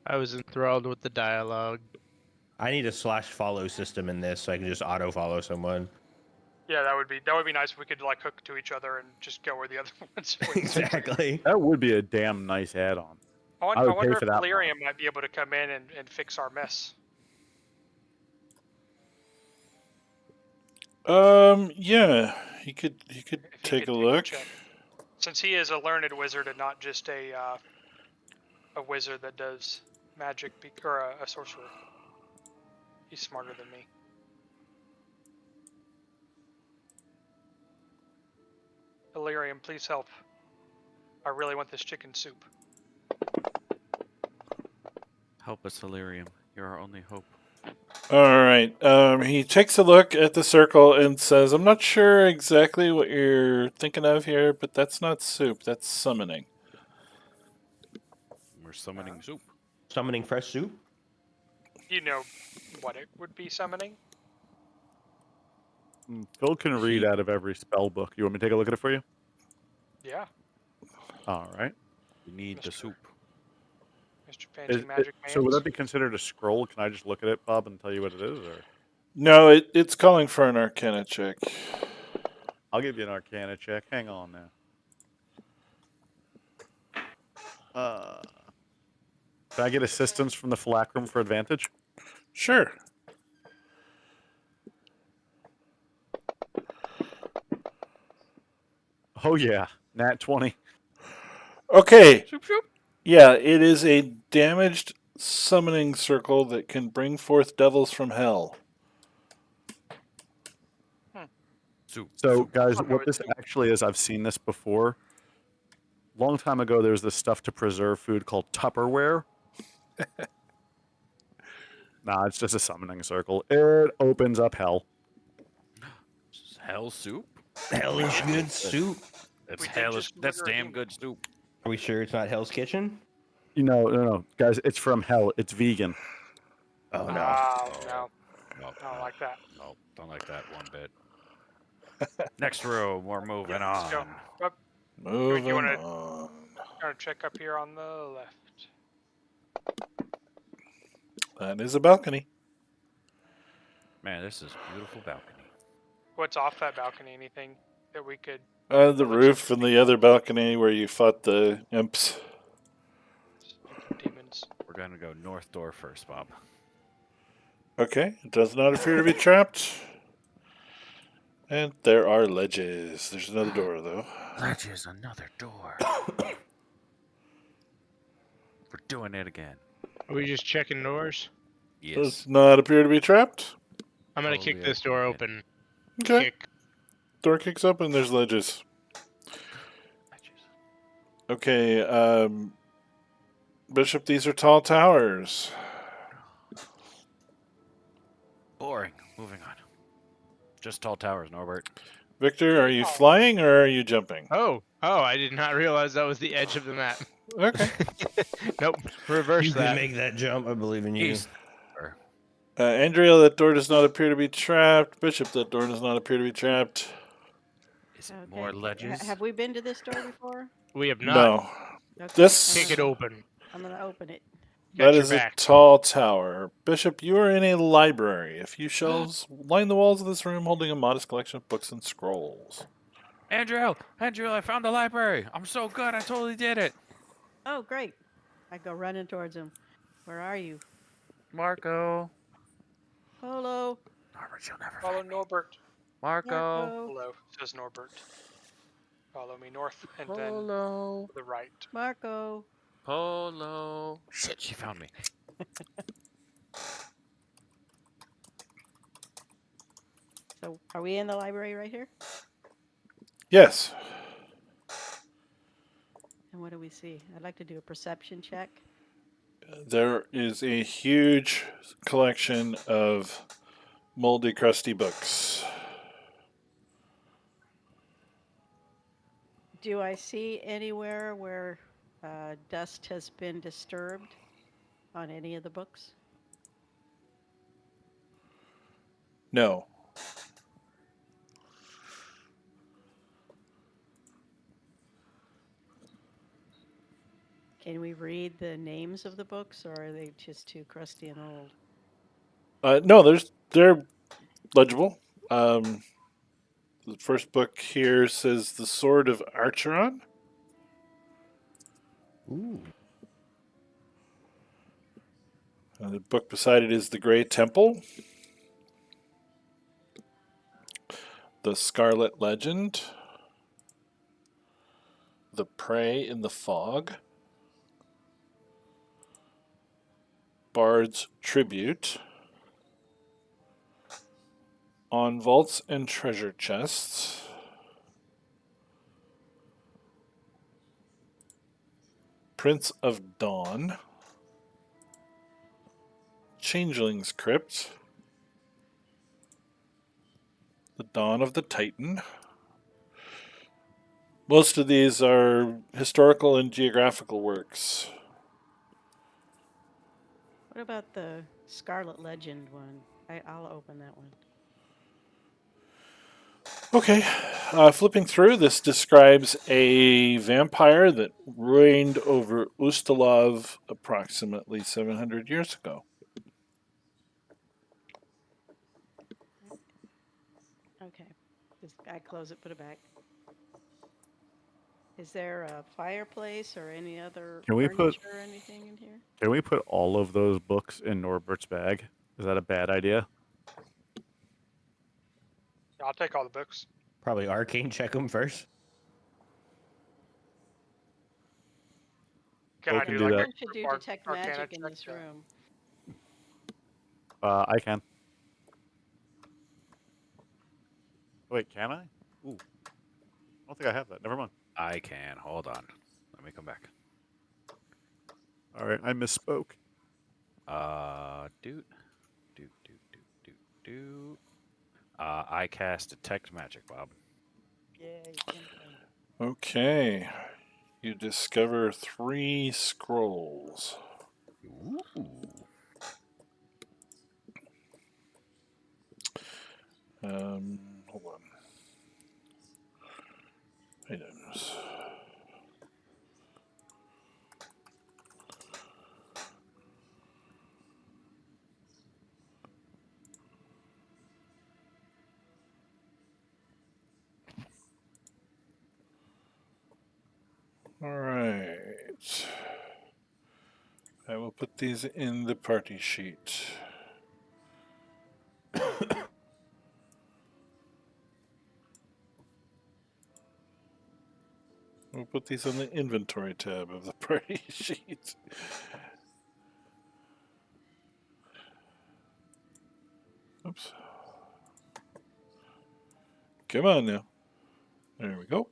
I was enthralled with the dialogue. I need a /follow system in this so I can just auto follow someone. Yeah, that would be nice if we could like hook to each other and just go where the other ones went. Exactly. That would be a damn nice add-on. I I would wonder pay if for that Delirium might be able to come in and fix our mess. Yeah, he could If he take could a look. check. Since he is a learned wizard and not just a wizard that does magic or a sorcerer. He's smarter than me. Delirium, please help. I really want this chicken soup. Help us, Hilarium. You're our only hope. All right. He takes a look at the circle and says, "I'm not sure exactly what you're thinking of here, but that's not soup. That's summoning." We're summoning soup. Summoning fresh soup? You know what it would be summoning? Phil can read out of every spell book. You want me to take a look at it for you? Yeah, All right. We need the Mr. soup. Mr. Fancy Magic Man. So would that be considered a scroll? Can I just look at it, Bob, and tell you what it is? Or No, it's calling for an Arcana check. I'll give you an Arcana check. Hang on now. Can I get assistance from the Phylacrum for advantage? Sure. Oh yeah, nat 20. Okay. Shoop, shoop. Yeah, it is a damaged summoning circle that can bring forth devils from hell. Soup. So, soup. guys, Oh, no, what it's this actually is, I've seen this before. Long time ago, there was this stuff to preserve food called Tupperware. Nah, it's just a summoning circle. It opens up hell. Hell soup. Hellish good soup. It's We did hellish. just That's murder a damn demon. good soup. Are we sure it's not Hell's Kitchen? No, guys, it's from hell. It's vegan. Oh no. Oh, Oh, no. no, I don't like that. no, don't like that one bit. Next room, we're moving Yeah, let's go. on. Up, Moving you wanna- on. check up here on the left. That is a balcony. Man, this is a beautiful balcony. What's off that balcony? Anything that we could... The That looks roof and the other balcony where you fought the imps. demons. We're gonna go north door first, Bob. Okay, it does not appear to be trapped. And there are ledges. There's another door, though. Ledges, another door. We're doing it again. Are we just checking doors? Yes. Does not appear to be trapped. I'm gonna Oh, kick yeah, this door yeah. open. Okay. Kick. Door kicks up and there's ledges. Ledges. Okay, Bishop, these are tall towers. Boring. Moving on. Just tall towers, Norbert. Victor, are you Oh. flying or are you jumping? Oh, I did not realize that was the edge of the map. Okay. Nope, reverse You that. can make that jump. I believe in you. East. Andrea, that door does not appear to be trapped. Bishop, that door does not appear to be trapped. Is it Okay. more ledges? Have we been to this door before? We have not. No. Okay. This Kick it open. I'm gonna open it. Got that your is back. a tall tower. Bishop, you are in a library. A few shelves line the walls of this room holding a modest collection of books and scrolls. Andrew, I found the library. I'm so good. I totally did it. Oh, great! I go running towards him. Where are you? Marco. Polo. Norbert, you'll never Follow find me. Norbert. Marco. Marco. Hello, says Norbert. Follow me north and then Polo. to the right. Marco. Polo. Shit, she found me. So, are we in the library right here? Yes. And what do we see? I'd like to do a perception check. There is a huge collection of moldy, crusty books. Do I see anywhere where dust has been disturbed on any of the books? No. Can we read the names of the books, or are they just too crusty and old? No, they're legible. The first book here says The Sword of Archeron. Ooh. The book beside it is The Grey Temple. The Scarlet Legend. The Prey in the Fog. Bard's Tribute. On Vaults and Treasure Chests. Prince of Dawn. Changeling's Crypt. The Dawn of the Titan. Most of these are historical and geographical works. What about the Scarlet Legend one? I'll open that one. Okay, flipping through, this describes a vampire that reigned over Ustalov approximately 700 years ago. Okay. I close it, put it back. Is there a fireplace or any other Can we furniture put- or anything in here? Can we put all of those books in Norbert's bag? Is that a bad idea? I'll take all the books. Probably arcane check them first. Can They I can do do like that. Everyone should do detect Arcana magic in check this to- room. I can. Wait, can I? Ooh. I don't think I have that. Never mind. I can. Hold on. Let me come back. All right, I misspoke. Doot, doot, doot, doot, doot, doot. I cast detect magic, Bob. Yay. Okay. You discover 3 scrolls. Ooh. Hold on. Items. All right. I will put these in the party sheet. We'll put these on the inventory tab of the party sheet. Oops. Come on now. There we go.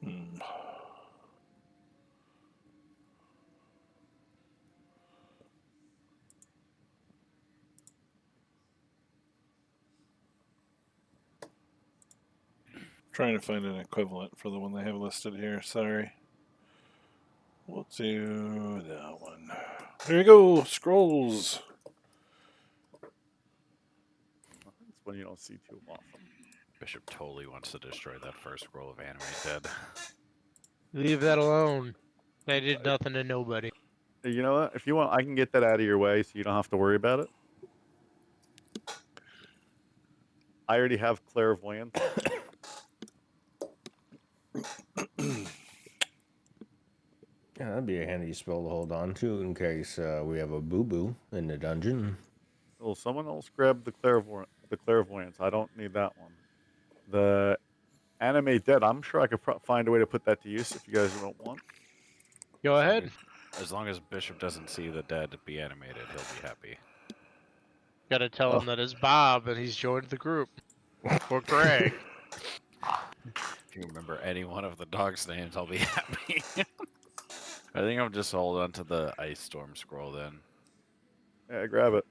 Hmm. Trying to find an equivalent for the one they have listed here. Sorry. We'll do that one. There you go. Scrolls. That's one you don't see too often. Bishop totally wants to destroy that first scroll of Animate Dead. Leave that alone. They did nothing to nobody. Hey, you know what? If you want, I can get that out of your way so you don't have to worry about it. I already have clairvoyance. Yeah, that'd be a handy spell to hold on to in case we have a boo-boo in the dungeon. Well, someone else grab the clairvoyance. I don't need that one. The animate dead. I'm sure I could find a way to put that to use if you guys don't want. Go ahead. As long as Bishop doesn't see the dead be animated, he'll be happy. Gotta tell him that it's Bob and he's joined the group. Or Greg. If you remember any one of the dogs' names, I'll be happy. I think I'm just hold on to the Ice Storm scroll then. Yeah, grab it.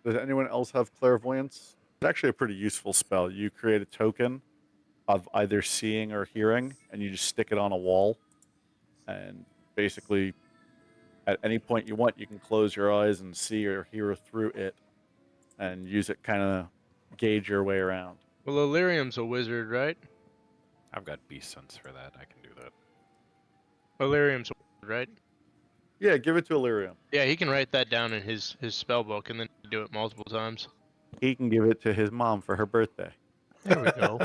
Does anyone else have clairvoyance? It's actually a pretty useful spell. You create a token of either seeing or hearing, and you just stick it on a wall. And basically, at any point you want, you can close your eyes and see or hear through it, and use it kind of gauge your way around. Well, Illyrium's a wizard, right? I've got Beast Sense for that. I can do that. Illyrium's a wizard, right? Yeah, give it to Illyrium. Yeah, he can write that down in his spell book and then do it multiple times. He can give it to his mom for her birthday. There we go.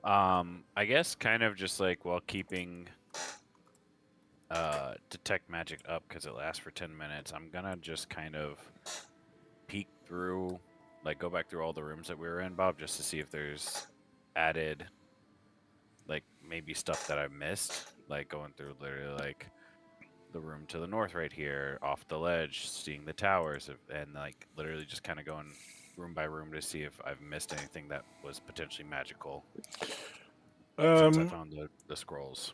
I guess kind of just like while keeping detect magic up because it lasts for 10 minutes, I'm gonna just kind of peek through, like go back through all the rooms that we were in, Bob, just to see if there's added, like maybe stuff that I missed, like going through literally like the room to the north right here, off the ledge, seeing the towers, and like literally just kind of going room by room to see if I've missed anything that was potentially magical. Since I found the scrolls.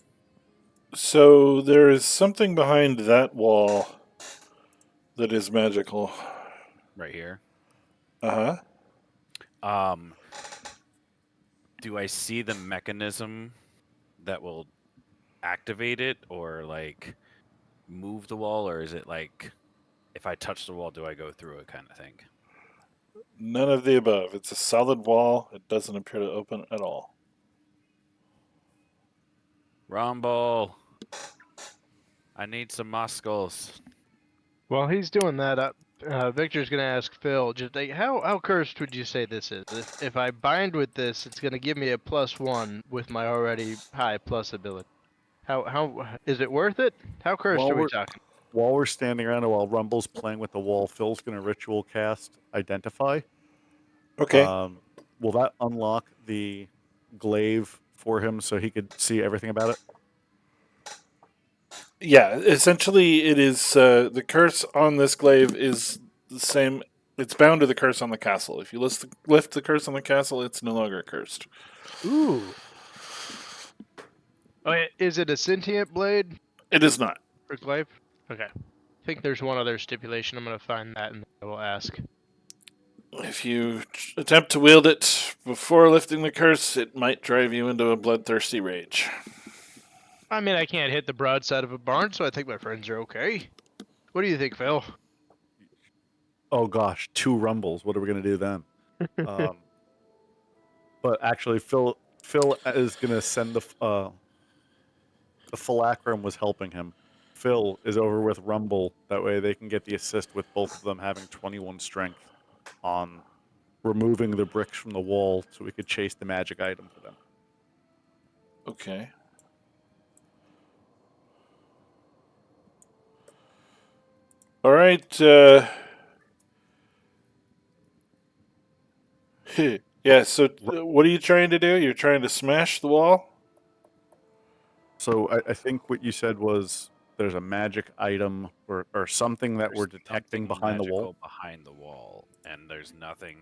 So there is something behind that wall that is magical. Right here. Uh huh. Do I see the mechanism that will activate it or like move the wall, or is it like if I touch the wall, do I go through it kind of thing? None of the above. It's a solid wall. It doesn't appear to open at all. Rumble. I need some muscles. While he's doing that, Victor's gonna ask Phil, just like, how cursed would you say this is? If I bind with this, it's gonna give me a +1 with my already high plus ability. How is it worth it? How cursed While are we we're talking? while we're standing around and while Rumble's playing with the wall, Phil's gonna ritual cast Identify. Okay. Will that unlock the glaive for him so he could see everything about it? Yeah, essentially, it is the curse on this glaive is the same. It's bound to the curse on the castle. If you lift the curse on the castle, it's no longer cursed. Ooh. Oh, is it a sentient blade It is not. or glaive? Okay. I think there's one other stipulation. I'm gonna find that and I will ask. If you attempt to wield it before lifting the curse, it might drive you into a bloodthirsty rage. I mean, I can't hit the broadside of a barn, so I think my friends are okay. What do you think, Phil? Oh gosh, 2 Rumbles. What are we gonna do then? But actually, Phil is gonna send the Philacrum was helping him. Phil is over with Rumble. That way they can get the assist with both of them having 21 strength on removing the bricks from the wall so we could chase the magic item for them. Okay. All right. Yeah, so what are you trying to do? You're trying to smash the wall? So I think what you said was there's a magic item or something that we're There's detecting something behind the wall. magical behind the wall, and there's nothing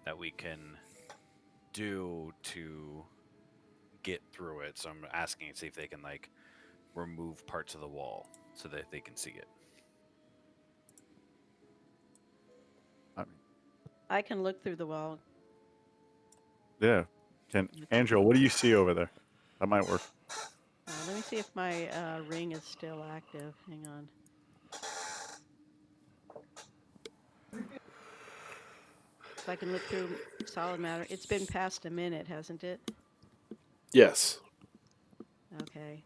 that we can do to get through it. So I'm asking to see if they can like remove parts of the wall so that they can see it. I can look through the wall. Yeah. Angela, what do you see over there? That might work. Let me see if my ring is still active. Hang on. So I can look through solid matter. It's been past a minute, hasn't it? Yes. Okay.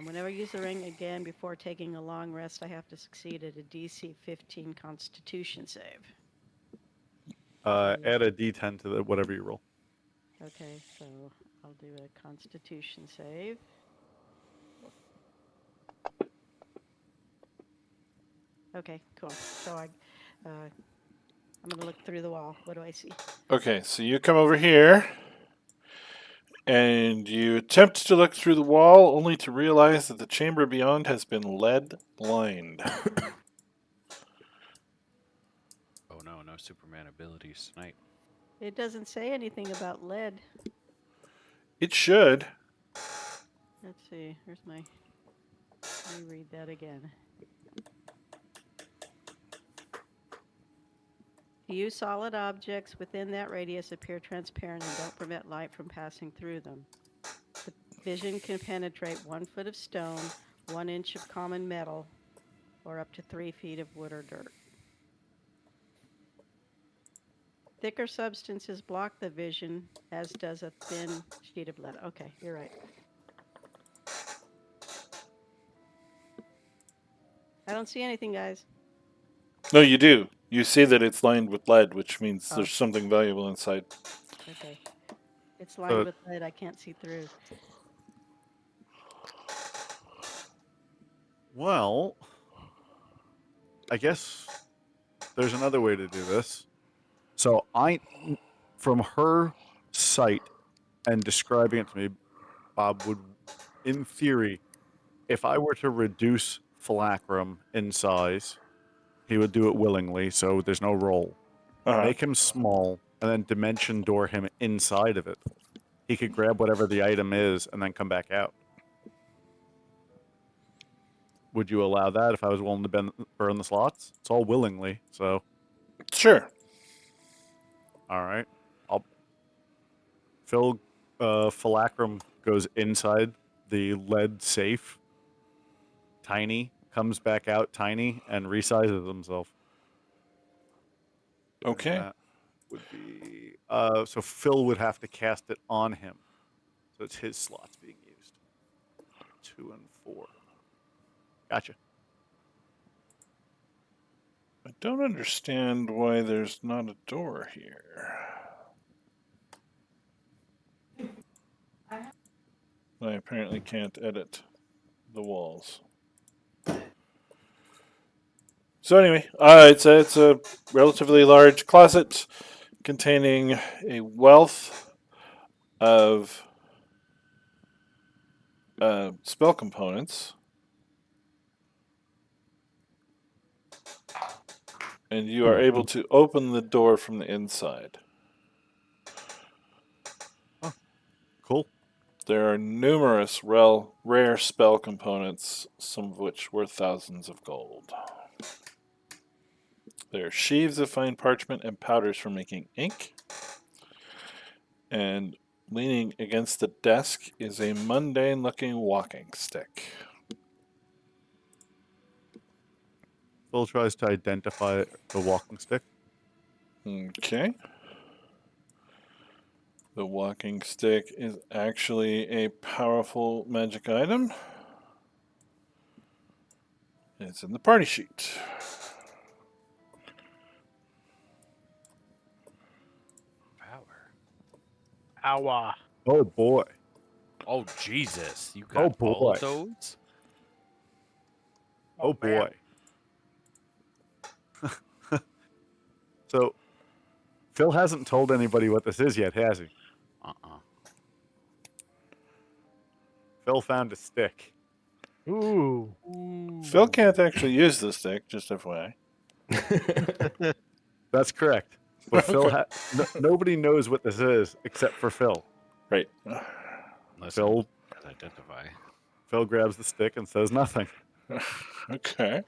Whenever I use the ring again before taking a long rest, I have to succeed at a DC 15 Constitution save. Add a D10 to whatever you roll. Okay, so I'll do a Constitution save. Okay, cool. So I'm going to look through the wall. What do I see? Okay, so you come over here and you attempt to look through the wall only to realize that the chamber beyond has been lead lined. Oh no, no Superman abilities tonight. It doesn't say anything about lead. It should. Let's see. Let me read that again. To you, solid objects within that radius appear transparent and don't prevent light from passing through them. The vision can penetrate 1 foot of stone, 1 inch of common metal, or up to 3 feet of wood or dirt. Thicker substances block the vision, as does a thin sheet of lead. Okay, you're right. I don't see anything, guys. No, you do. You see that it's lined with lead, which means Oh. there's something valuable inside. Okay. It's lined with lead. I can't see through. Well, I guess there's another way to do this. So from her sight and describing it to me, Bob would, in theory, if I were to reduce Philacrum in size, he would do it willingly, so there's no roll. Make him small, and then dimension door him inside of it. He could grab whatever the item is and then come back out. Would you allow that if I was willing to burn the slots? It's all willingly, so. Sure. All right. Philacrum goes inside the lead safe. Tiny comes back out tiny and resizes himself. Okay. would be so Phil would have to cast it on him. So it's his slots being used. 2 and 4. Gotcha. I don't understand why there's not a door here. I apparently can't edit the walls. So anyway, it's a relatively large closet containing a wealth of spell components, and you are able to open the door from the inside. Cool. There are numerous rare spell components, some of which worth thousands of gold. There are sheaves of fine parchment and powders for making ink. And leaning against the desk is a mundane-looking walking stick. Phil tries to identify the walking stick. Okay. The walking stick is actually a powerful magic item. It's in the party sheet. Power. Owa. Oh boy. Oh Jesus! You Oh, got all of boy. those? Oh boy. So Phil hasn't told anybody what this is yet, has he? Phil found a stick. Ooh. Phil can't actually use the stick, just FYI. That's correct. But Phil, Okay. nobody knows what this is except for Phil. Right. Unless Phil, identify. Phil grabs the stick and says nothing. Okay.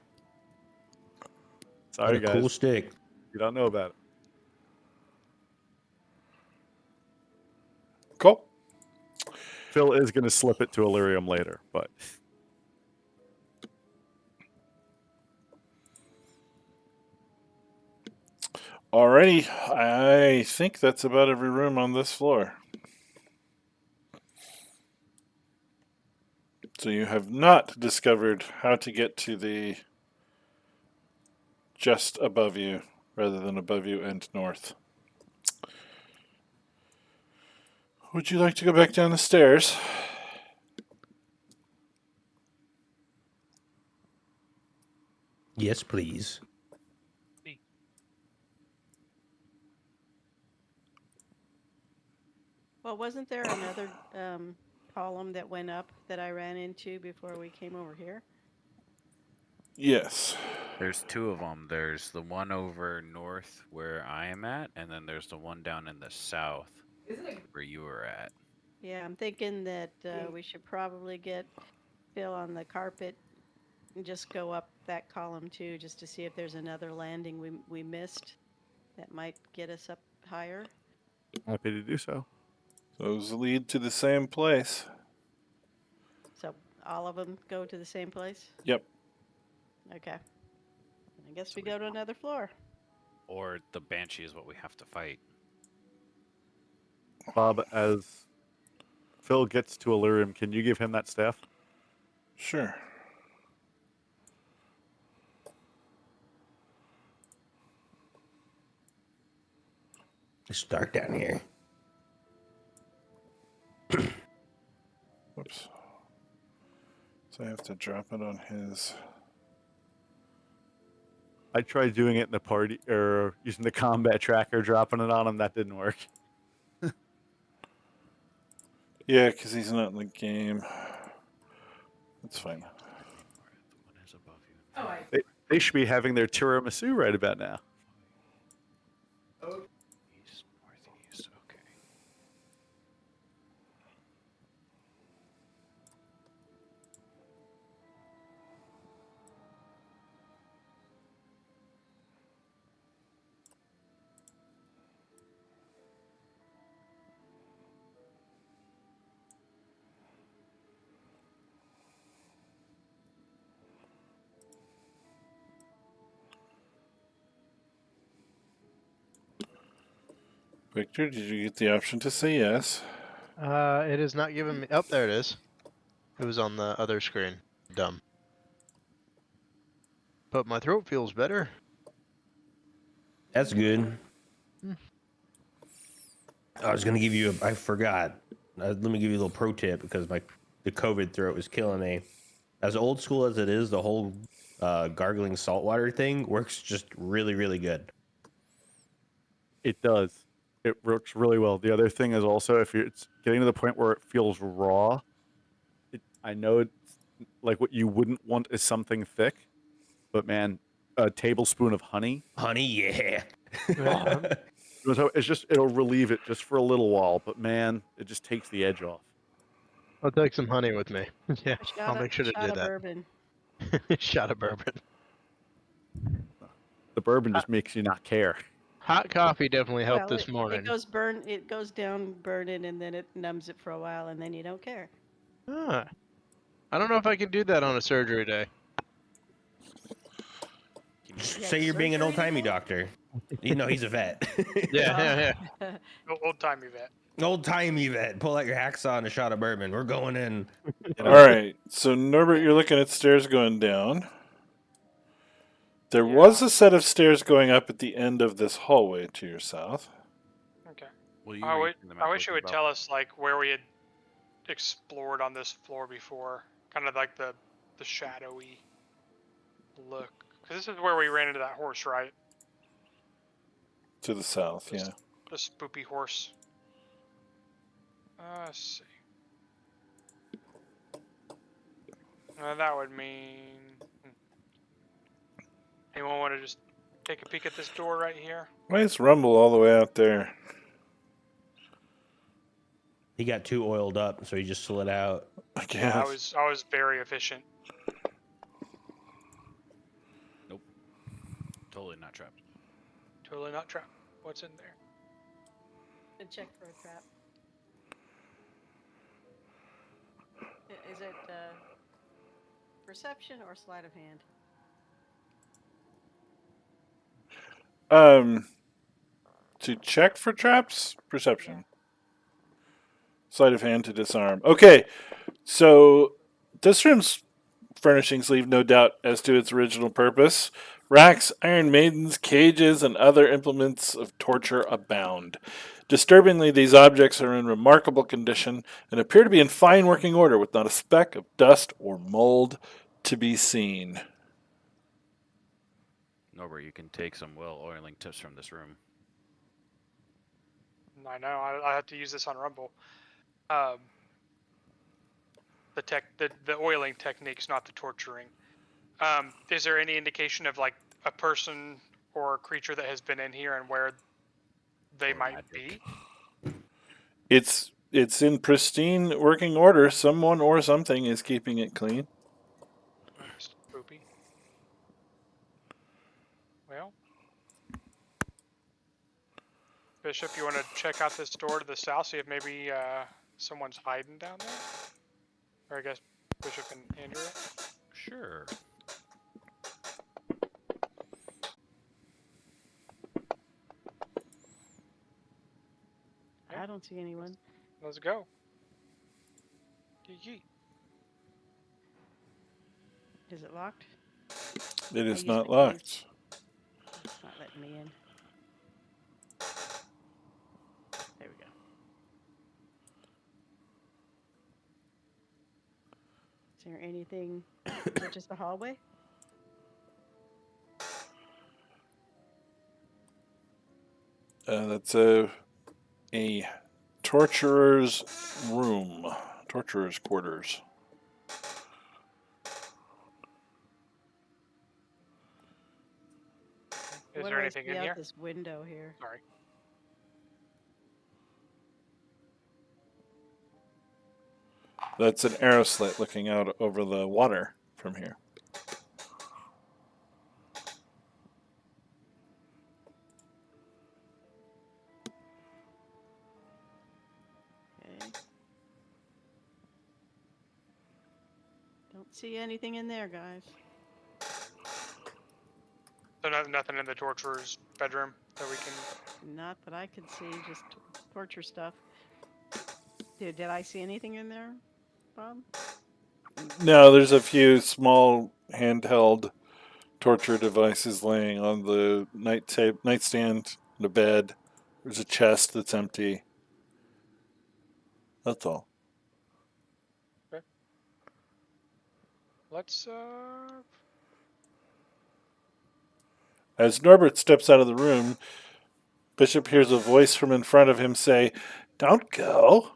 Sorry, What a guys. cool stick. You don't know about it. Cool. Phil is going to slip it to Illyrium later, but Alrighty. I think that's about every room on this floor. So you have not discovered how to get to the just above you, rather than above you and north. Would you like to go back down the stairs? Yes, please. Well, wasn't there another column that went up that I ran into before we came over here? Yes. There's two of them. There's the one over north where I am at, and then there's the one down in the south where you were at. Yeah, I'm thinking that we should probably get Phil on the carpet and just go up that column too, just to see if there's another landing we missed that might get us up higher. happy to do so. Those lead to the same place. So all of them go to the same place? Yep. Okay. I guess we go to another floor. Or the Banshee is what we have to fight. Bob, as Phil gets to Illyrium, can you give him that staff? Sure. It's dark down here. Whoops. So I have to drop it on his. I tried doing it in the party, or using the combat tracker, dropping it on him. That didn't work. Yeah, because he's not in the game. That's fine. The one is above you. They should be having their tiramisu right about now. East, northeast. Okay. Victor, did you get the option to say yes? It is not giving me. Oh, there it is. It was on the other screen. Dumb. But my throat feels better. That's good. Hmm. I was gonna give you. I forgot. Let me give you a little pro tip because the COVID throat was killing me. As old school as it is, the whole gargling saltwater thing works just really, really good. It does. It works really well. The other thing is also if it's getting to the point where it feels raw. I know it's like what you wouldn't want is something thick, but man, a tablespoon of honey. Honey, yeah. So it'll relieve it just for a little while, but man, it just takes the edge off. I'll take some honey with me. Yeah, I'll make sure to shot do of that. bourbon. Shot of bourbon. The bourbon just makes you not care. Hot coffee definitely helped Well, this morning. it goes down burning, and then it numbs it for a while, and then you don't care. Ah, I don't know if I can do that on a surgery day. Say you're being an old timey doctor. You know he's a vet. Yeah. Old timey vet. Old timey vet. Pull out your hacksaw and a shot of bourbon. We're going in. All right. So Norbert, you're looking at stairs going down. There was a set of stairs going up at the end of this hallway to your south. Okay. Will you I read the map wish with it me, would Bob? tell us like where we had explored on this floor before, kind of like the shadowy look. Because this is where we ran into that horse, right? To the south, yeah. The spoopy horse. Let's see. That would mean. Anyone want to just take a peek at this door right here? Why is Rumble all the way out there? He got too oiled up, so he just slid out. I guess. Yeah, I was very efficient. Totally not trapped. Totally not trapped. What's in there? And check for a trap. Is it perception or sleight of hand? To check for traps, perception. Sleight of hand to disarm. Okay, so this room's furnishings leave no doubt as to its original purpose. Racks, iron maidens, cages, and other implements of torture abound. Disturbingly, these objects are in remarkable condition and appear to be in fine working order, with not a speck of dust or mold to be seen. Norbert, you can take some well oiling tips from this room. I know. I have to use this on Rumble. The oiling techniques, not the torturing. Is there any indication of like a person or a creature that has been in here and where they might be? It's in pristine working order. Someone or something is keeping it clean. Spoopy. Well, Bishop, you want to check out this door to the south, see if maybe someone's hiding down there? Or I guess Bishop and Andrew? Sure. I don't see anyone. Let's go. Yee. Is it locked? It I is use not my locked. keys. It's not letting me in. There we go. Is there anything? Is it just a hallway? That's a torturer's room, torturer's quarters. Is What there do I anything see in out here? this window here? Sorry. That's an arrow slit looking out over the water from here. Okay. Don't see anything in there, guys. So nothing in the torturer's bedroom? that we can? Not that I could see, just torture stuff. Did I see anything in there, Bob? No, there's a few small handheld torture devices laying on the nightstand, the bed. There's a chest that's empty. That's all. Let's As Norbert steps out of the room, Bishop hears a voice from in front of him say, "Don't go."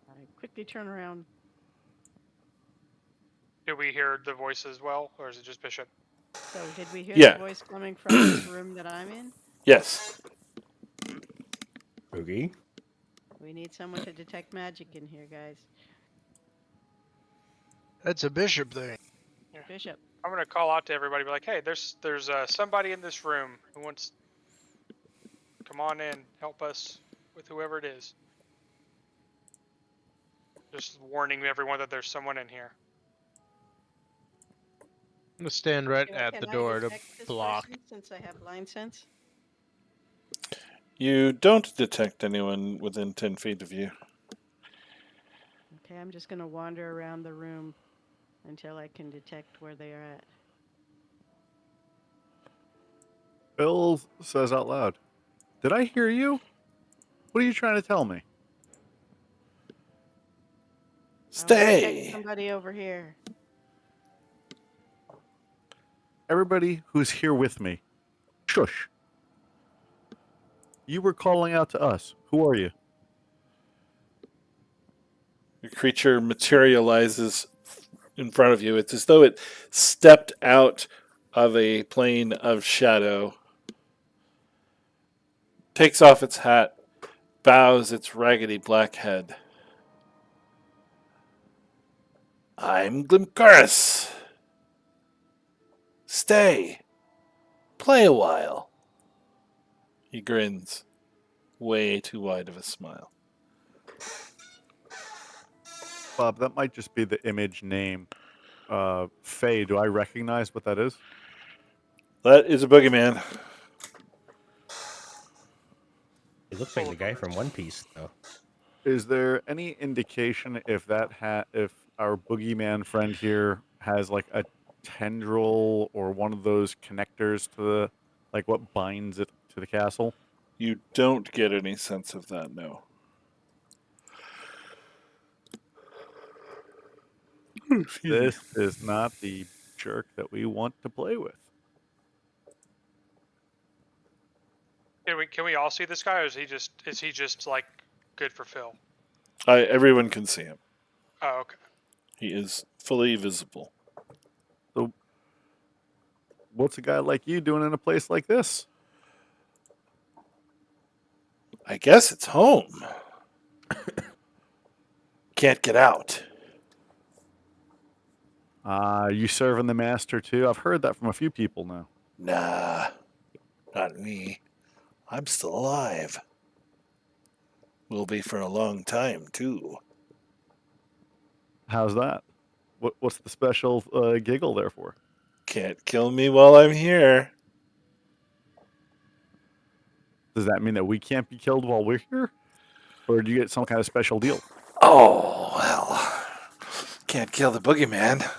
I quickly turn around. do we hear the voice as well, or is it just Bishop? So, did we hear Yeah. the voice coming from this room that I'm in? Yes. Okay. We need someone to detect magic in here, guys. That's a bishop thing. Bishop. I'm gonna call out to everybody, be like, "Hey, there's somebody in this room who wants. Come on in, help us with whoever it is." Just warning everyone that there's someone in here. I'm gonna stand right at Can the I door to detect this block. person since I have blind sense? You don't detect anyone within 10 feet of you. Okay, I'm just gonna wander around the room until I can detect where they are at. Bill says out loud, "Did I hear you? What are you trying to tell me?" I wanna detect Stay. somebody over here. Everybody who's here with me, shush. You were calling out to us. Who are you? Your creature materializes in front of you. It's as though it stepped out of a plane of shadow, takes off its hat, bows its raggedy black head. "I'm Glimkaris. Stay. Play a while." He grins. Way too wide of a smile. Bob, that might just be the image name. Faye, do I recognize what that is? That is a boogeyman. He looks like the guy from One Piece, though. Is there any indication if if our boogeyman friend here has like a tendril or one of those connectors to the, like what binds it to the castle? You don't get any sense of that, no. Excuse me. This is not the jerk that we want to play with. Can we all see this guy, or is he just like good for Phil? Everyone can see him. Oh, okay. He is fully visible. So, what's a guy like you doing in a place like this? I guess it's home. Can't get out. You serving the master too? I've heard that from a few people now. Nah, not me. I'm still alive. Will be for a long time, too. How's that? What's the special giggle there for? Can't kill me while I'm here. Does that mean that we can't be killed while we're here? Or do you get some kind of special deal? Oh, well. Can't kill the boogeyman.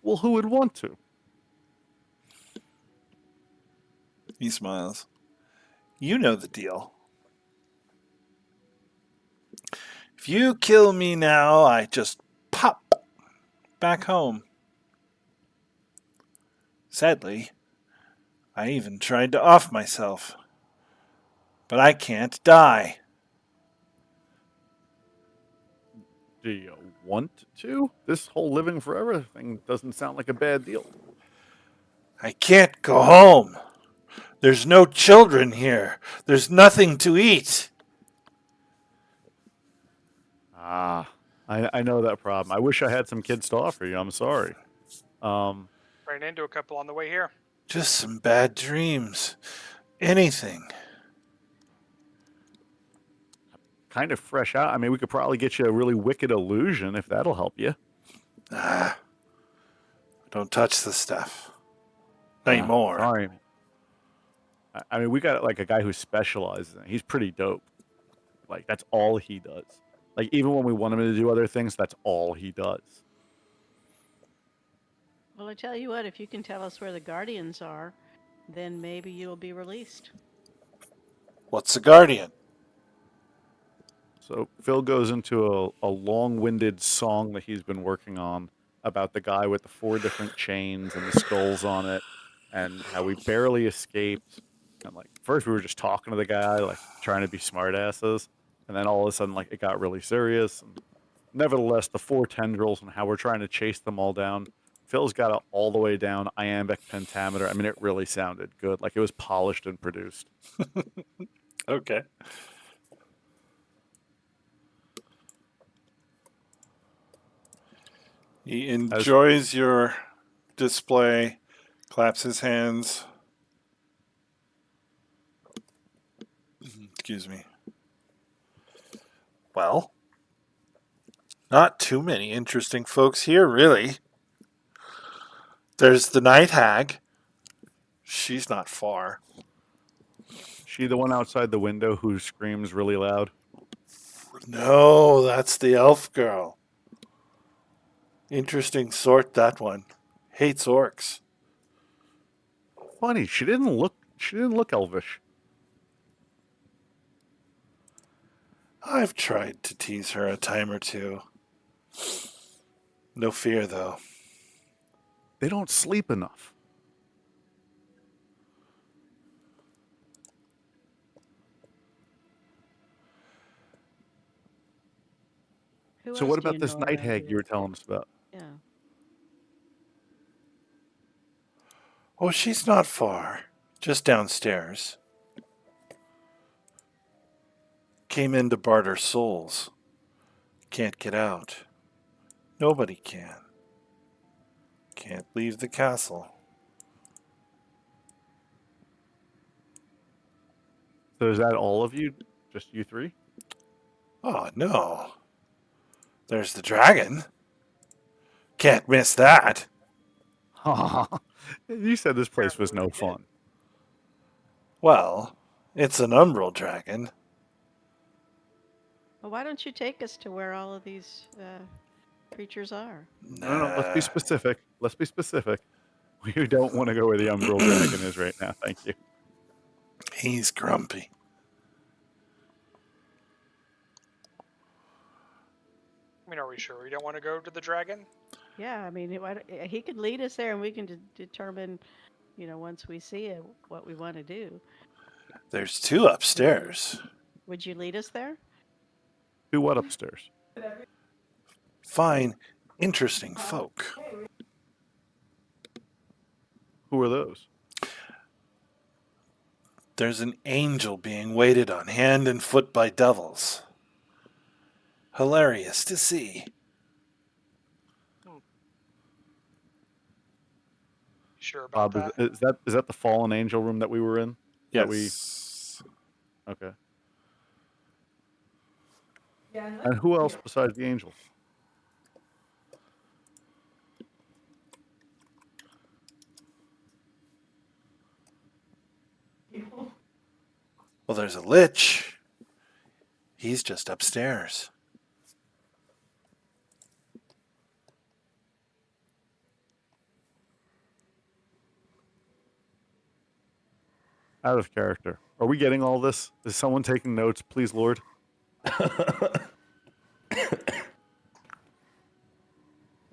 Well, who would want to? He smiles. You know the deal. If you kill me now, I just pop back home. Sadly, I even tried to off myself. But I can't die. Do you want to? This whole living forever thing doesn't sound like a bad deal. I can't go home. There's no children here. There's nothing to eat. I know that problem. I wish I had some kids to offer you. I'm sorry. Ran into a couple on the way here. Just some bad dreams. Anything. Kind of fresh out. I mean, we could probably get you a really wicked illusion if that'll help you. I Don't touch the stuff. Not anymore. Sorry. I mean, we got like a guy who specializes in it. He's pretty dope. Like, that's all he does. Like, even when we want him to do other things, that's all he does. Well, I tell you what, if you can tell us where the Guardians are, then maybe you'll be released. What's the Guardian? So Phil goes into a long-winded song that he's been working on about the guy with the 4 different chains and the skulls on it, and how we barely escaped. And like first we were just talking to the guy, like trying to be smartasses, and then all of a sudden like it got really serious. And nevertheless, the 4 tendrils and how we're trying to chase them all down. Phil's got it all the way down, iambic pentameter. I mean, it really sounded good. Like it was polished and produced. Okay. He enjoys your display, claps his hands. Excuse me. Well, not too many interesting folks here, really. There's the Night Hag. She's not far. She the one outside the window who screams really loud? No, that's the elf girl. Interesting sort, that one. Hates orcs. Funny, she didn't look elvish. I've tried to tease her a time or two. No fear, though. They don't sleep enough. Who So else what do about you this know night around hag here? you were telling us about? Yeah. Oh, she's not far. Just downstairs. Came in to barter souls. Can't get out. Nobody can. Can't leave the castle. So is that all of you? Just you 3? Oh, no. There's the dragon. Can't miss that. You said this place was no fun. Well, it's an umbral dragon. Well, why don't you take us to where all of these creatures are? No, let's be specific. Let's be specific. We don't want to go where the umbral dragon is right now. Thank you. He's grumpy. I mean, are we sure we don't want to go to the dragon? Yeah, I mean, he could lead us there, and we can determine, once we see it, what we want to do. There's 2 upstairs. Would you lead us there? Do what upstairs? Fine, interesting folk. Who are those? There's an angel being waited on hand and foot by devils. Hilarious to see. Sure about Bob, that? is that the fallen angel room that we were in? Yes. Okay. And who else besides the angel? Well, there's a lich. He's just upstairs. Out of character. Are we getting all this? Is someone taking notes, please, Lord?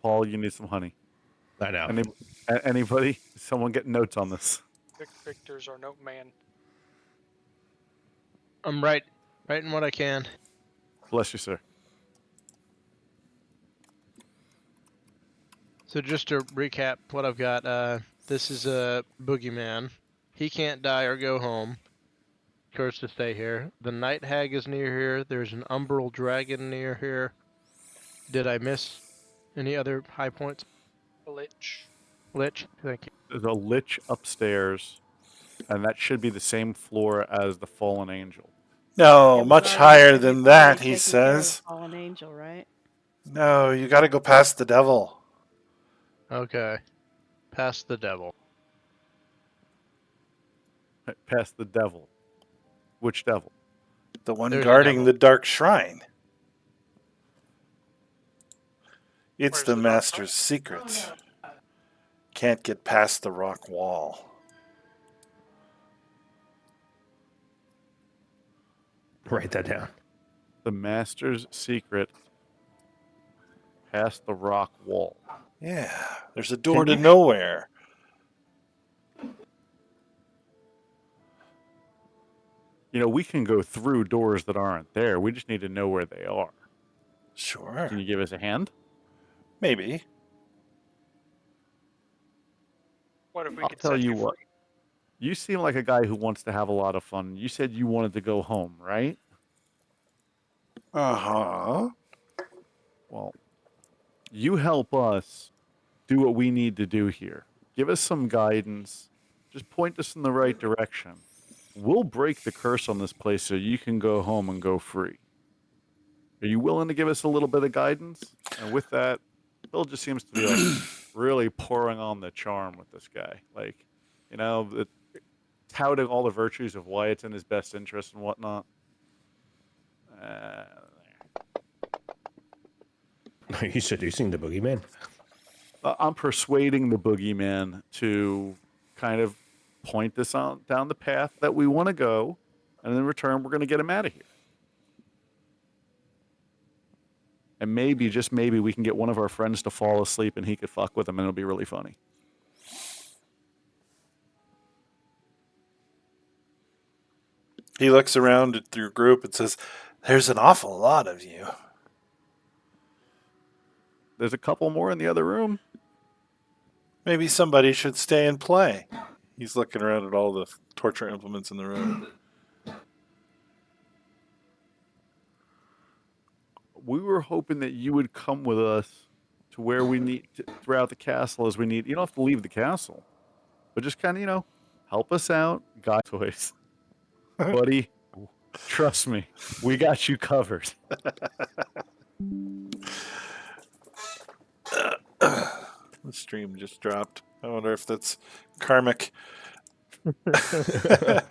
Paul, you need some honey. I know. Anybody? Someone get notes on this. Victor's our note man. I'm writing what I can. Bless you, sir. So just to recap what I've got, this is a boogeyman. He can't die or go home. Cursed to stay here. The night hag is near here. There's an umbral dragon near here. Did I miss any other high points? Lich. Lich, thank you. There's a lich upstairs, and that should be the same floor as the fallen angel. No, Yeah, much we've higher already than that, he taken care of the says. fallen angel, right? No, you gotta go past the devil. Okay. Past the devil. Past the devil. Which devil? The one There's a guarding devil. the dark shrine. It's Where's the the dark master's secret. Can't get past the rock wall. Write that down. The master's secret. Past the rock wall. Yeah, there's a door Can to you- nowhere. You know, we can go through doors that aren't there. We just need to know where they are. Sure, Can you give us a hand? maybe. What if we I'll could tell set you you what. free? You seem like a guy who wants to have a lot of fun. You said you wanted to go home, right? Uh-huh. Well, you help us do what we need to do here. Give us some guidance. Just point us in the right direction. We'll break the curse on this place so you can go home and go free. Are you willing to give us a little bit of guidance? And with that, Bill just seems to be like really pouring on the charm with this guy. Like, you know, touting all the virtues of why it's in his best interest and whatnot. Are you seducing the boogeyman? I'm persuading the boogeyman to kind of point this on down the path that we want to go, and in return, we're going to get him out of here. And maybe, just maybe, we can get one of our friends to fall asleep, and he could fuck with him, and it'll be really funny. He looks around at your group and says, "There's an awful lot of you." There's a couple more in the other room. Maybe somebody should stay and play. He's looking around at all the torture implements in the room. We were hoping that you would come with us to where we need to, throughout the castle as we need. You don't have to leave the castle, but just kind of, you know, help us out. Guy toys. Buddy, trust me, we got you covered. The stream just dropped. I wonder if that's karmic. The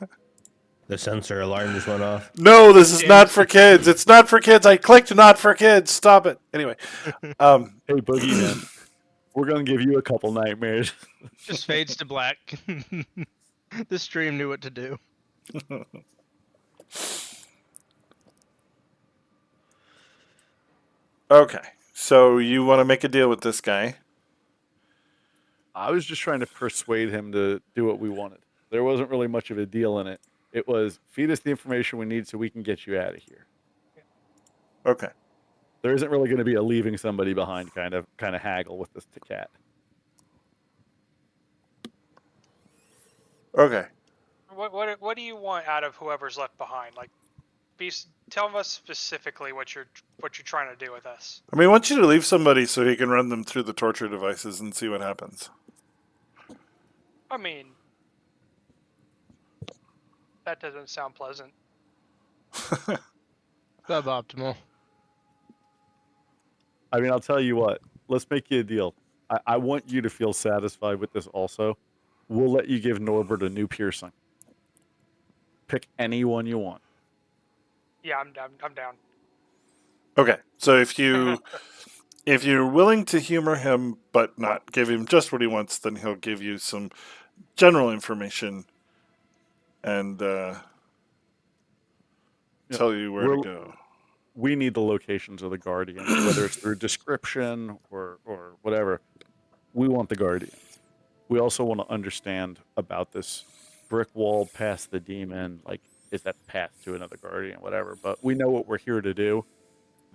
sensor alarm just went off. No, this is not for kids. It's not for kids. I clicked not for kids. Stop it. Anyway. Hey, Boogeyman, we're going to give you a couple nightmares. Just fades to black. The stream knew what to do. Okay. So you want to make a deal with this guy. I was just trying to persuade him to do what we wanted. There wasn't really much of a deal in it. It was feed us the information we need so we can get you out of here. Okay. There isn't really going to be a leaving somebody behind kind of haggle with this cat. Okay. What do you want out of whoever's left behind? Like, tell us specifically what you're trying to do with us. I mean, I want you to leave somebody so he can run them through the torture devices and see what happens. I mean, that doesn't sound pleasant. Suboptimal. I mean, I'll tell you what. Let's make you a deal. I want you to feel satisfied with this also. We'll let you give Norbert a new piercing. Pick any one you want. Yeah, I'm down. Okay. So if you're willing to humor him but not give him just what he wants, then he'll give you some general information and tell you where to go. We need the locations of the Guardians, whether it's through description or whatever. We want the Guardians. We also want to understand about this brick wall past the demon. Like, is that the path to another Guardian, whatever. But we know what we're here to do.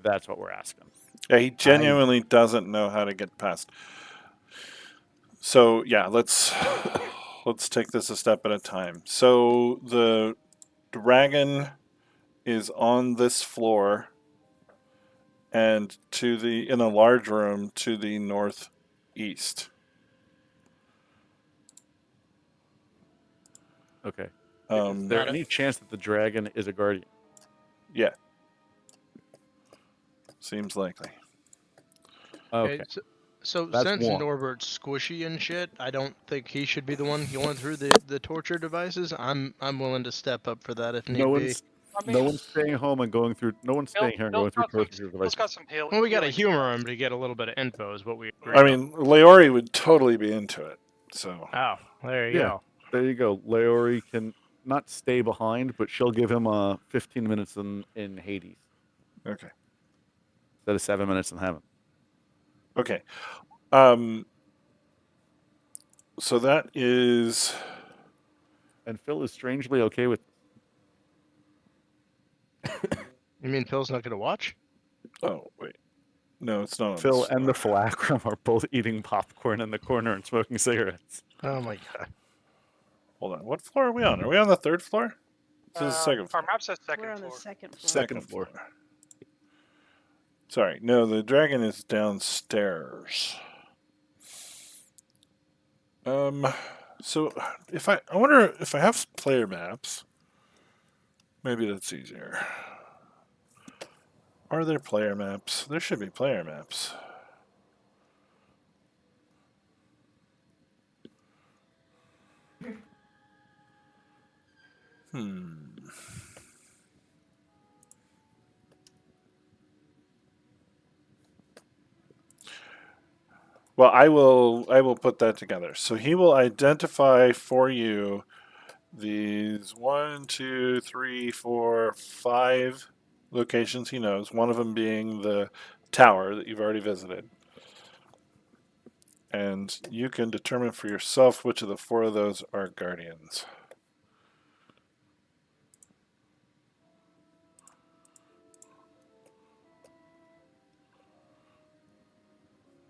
That's what we're asking. Yeah, he genuinely doesn't know how to get past. So yeah, let's take this a step at a time. So the dragon is on this floor and in a large room to the northeast. Okay. Is there any chance that the dragon is a Guardian? Yeah. Seems likely. Okay. So That's since one. Norbert's squishy and shit, I don't think he should be the one going through the torture devices. I'm willing to step up for that if need No be. one's I mean, no one's staying home and going through. No one's staying here and going through torture Phil's devices. got some Well, we got to healing humor spells. him to get a little bit of info, is what we agreed I on. mean, Leori would totally be into it. So Oh, there you Yeah. go. There you go. Leori can not stay behind, but she'll give him 15 minutes in Hades okay, instead of 7 minutes in heaven. okay. So that is And Phil is strangely okay with. You mean Phil's not going to watch? oh wait, no, it's not on Phil this and the floor. Philacrum are both eating popcorn in the corner and smoking cigarettes. Oh my god. Hold on, what floor are we on? Are we on the third floor? This is the second Our floor. map says We're second on floor. the second floor. Second floor. Sorry, no, the dragon is downstairs. So if I wonder if I have player maps, maybe that's easier. Are there player maps? There should be player maps. Well, I will put that together. So he will identify for you these 1, 2, 3, 4, 5 locations he knows. One of them being the tower that you've already visited. And you can determine for yourself which of the 4 of those are guardians.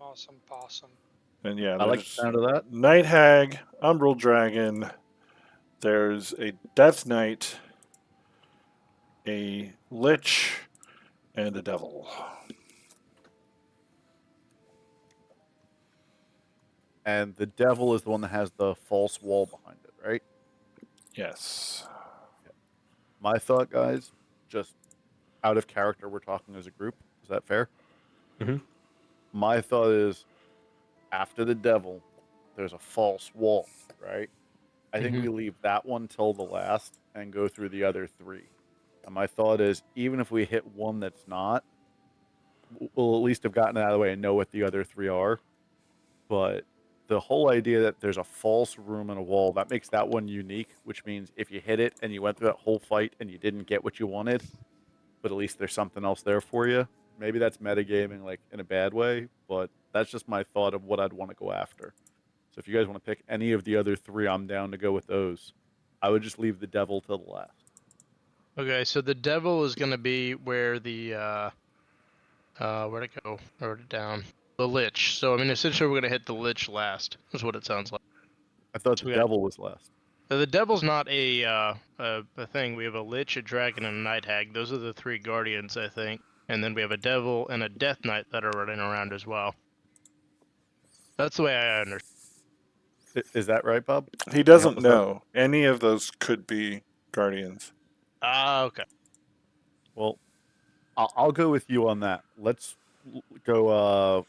Awesome possum. And yeah, I like the there's sound of that. Night Hag, Umbral Dragon, there's a Death Knight, a Lich, and a Devil. And the devil is the one that has the false wall behind it, right? Yes. My thought, guys, just out of character, we're talking as a group. Is that fair? Mhm. My thought is, after the devil, there's a false wall, right? I think we leave that one till the last and go through the other 3. And my thought is, even if we hit one that's not, we'll at least have gotten it out of the way and know what the other 3 are. But the whole idea that there's a false room and a wall, that makes that one unique, which means if you hit it and you went through that whole fight and you didn't get what you wanted, but at least there's something else there for you. Maybe that's metagaming, like, in a bad way, but that's just my thought of what I'd want to go after. So if you guys want to pick any of the other 3, I'm down to go with those. I would just leave the devil till the last. Okay, so the devil is going to be where the where'd it go? I wrote it down. The Lich. So I mean, essentially, we're going to hit the Lich last. Is what it sounds like. I thought So the we got- devil was last. The devil's not a thing. We have a Lich, a Dragon, and a Night Hag. Those are the 3 guardians, I think. And then we have a Devil and a Death Knight that are running around as well. That's the way I understand. Is that right, Bob? He doesn't us out? know. Any of those could be guardians. Ah, okay. Well, I'll go with you on that. Let's go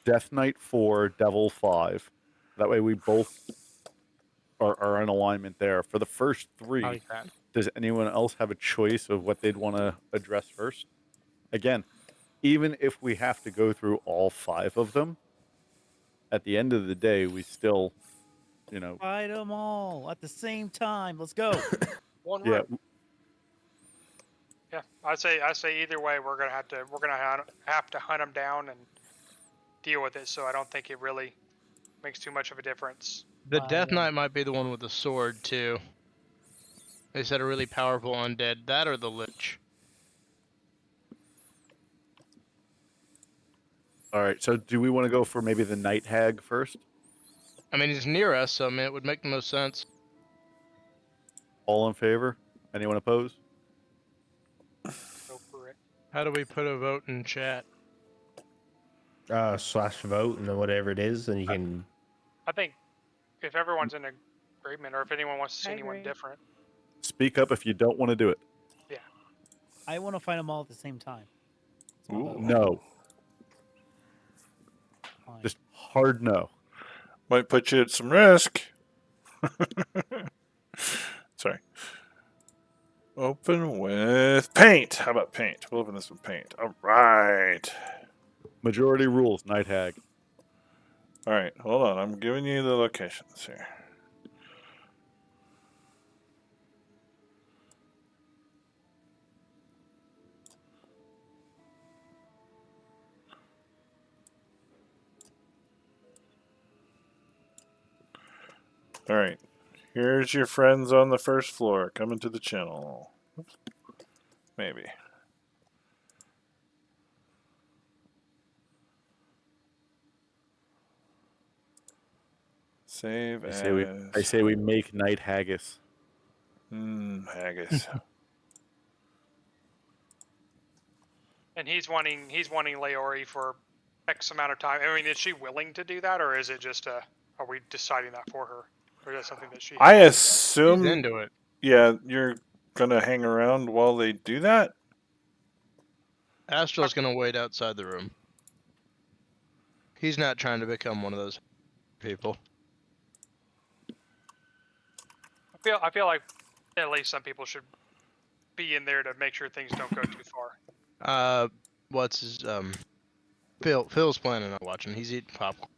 Death Knight 4, Devil 5. That way we both are in alignment there. For the first 3, I like that. does anyone else have a choice of what they'd want to address first? Again, even if we have to go through all 5 of them, at the end of the day, we still, Fight them all at the same time. Let's go. One yeah, room. Yeah, I say either way, we're gonna have to hunt them down and deal with it. So I don't think it really makes too much of a difference. The I, Death Knight might be the one with the sword too. They said a really powerful undead. That or the Lich. all right. So do we want to go for maybe the Night Hag first? I mean, he's near us, so I mean, it would make the most sense. All in favor? Anyone oppose? Go for it. How do we put a vote in chat? /vote and then whatever it is, and you can. I think if everyone's in agreement, or if anyone wants to see I anyone agree. different, Speak up if you don't want to do it. I want to fight them all at the same time. That's my Ooh. vote. No. Fine. Just hard no. Might put you at some risk. Sorry. Open with paint. How about paint? We'll open this with paint. All right. Majority rules, Night Hag. All right. Hold on. I'm giving you the locations here. All right. Here's your friends on the first floor coming to the channel. Oops. Maybe. Save I say we make Night Haggis. Haggis. And he's wanting Leori for X amount of time. I mean, is she willing to do that, or is it just are we deciding that for her, or is that something that she? I He's assume. into it. Yeah, you're gonna hang around while they do that. Astral's gonna wait outside the room. He's not trying to become one of those people. I feel like at least some people should be in there to make sure things don't go too far. What's his Phil's planning on watching. He's eating popcorn.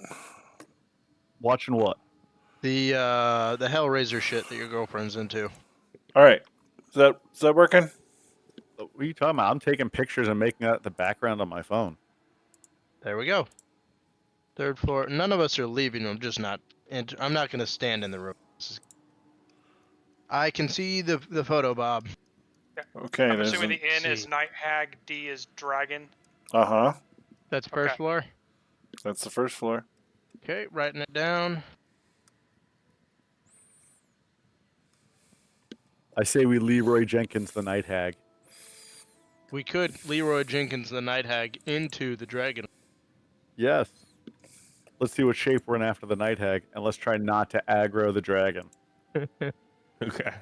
Watching what? The Hellraiser shit that your girlfriend's into. All right, is that working? What are you talking about? I'm taking pictures and making that the background on my phone. There we go. Third floor. None of us are leaving. I'm just not. I'm not gonna stand in the room. I can see the photo, Bob. Okay. I'm there's assuming the N is C. Night Hag, D is Dragon. Uh-huh. That's first Okay. floor. That's the first floor. Okay, writing it down. I say we Leroy Jenkins the Night Hag. We could Leroy Jenkins the Night Hag into the dragon. Yes. Let's see what shape we're in after the Night Hag, and let's try not to aggro the dragon. Okay.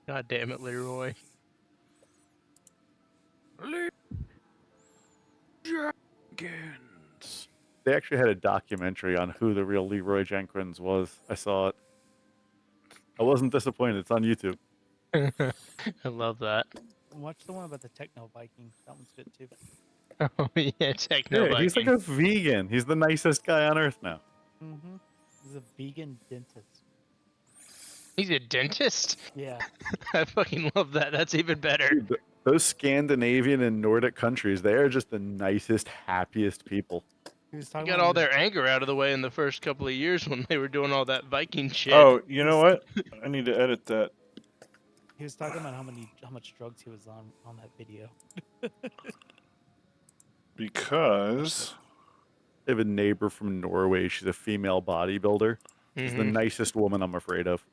God damn it, Leroy. Jenkins. They actually had a documentary on who the real Leroy Jenkins was. I saw it. I wasn't disappointed. It's on YouTube. I love that. Watch the one about the Techno Viking. That one's good too. Oh yeah, Techno Yeah, he's like Viking. a vegan. He's the nicest guy on earth now. Mm-hmm. He's a vegan dentist. He's a dentist? Yeah. I fucking love that. That's even better. Dude, those Scandinavian and Nordic countries, they are just the nicest, happiest people. He was He talking got about all the- their anger out of the way in the first couple of years when they were doing all that Viking shit. Oh, you know what? I need to edit that. He was talking about how much drugs he was on that video. Because I have a neighbor from Norway. She's a female bodybuilder. She's the Mhm. nicest woman I'm afraid of.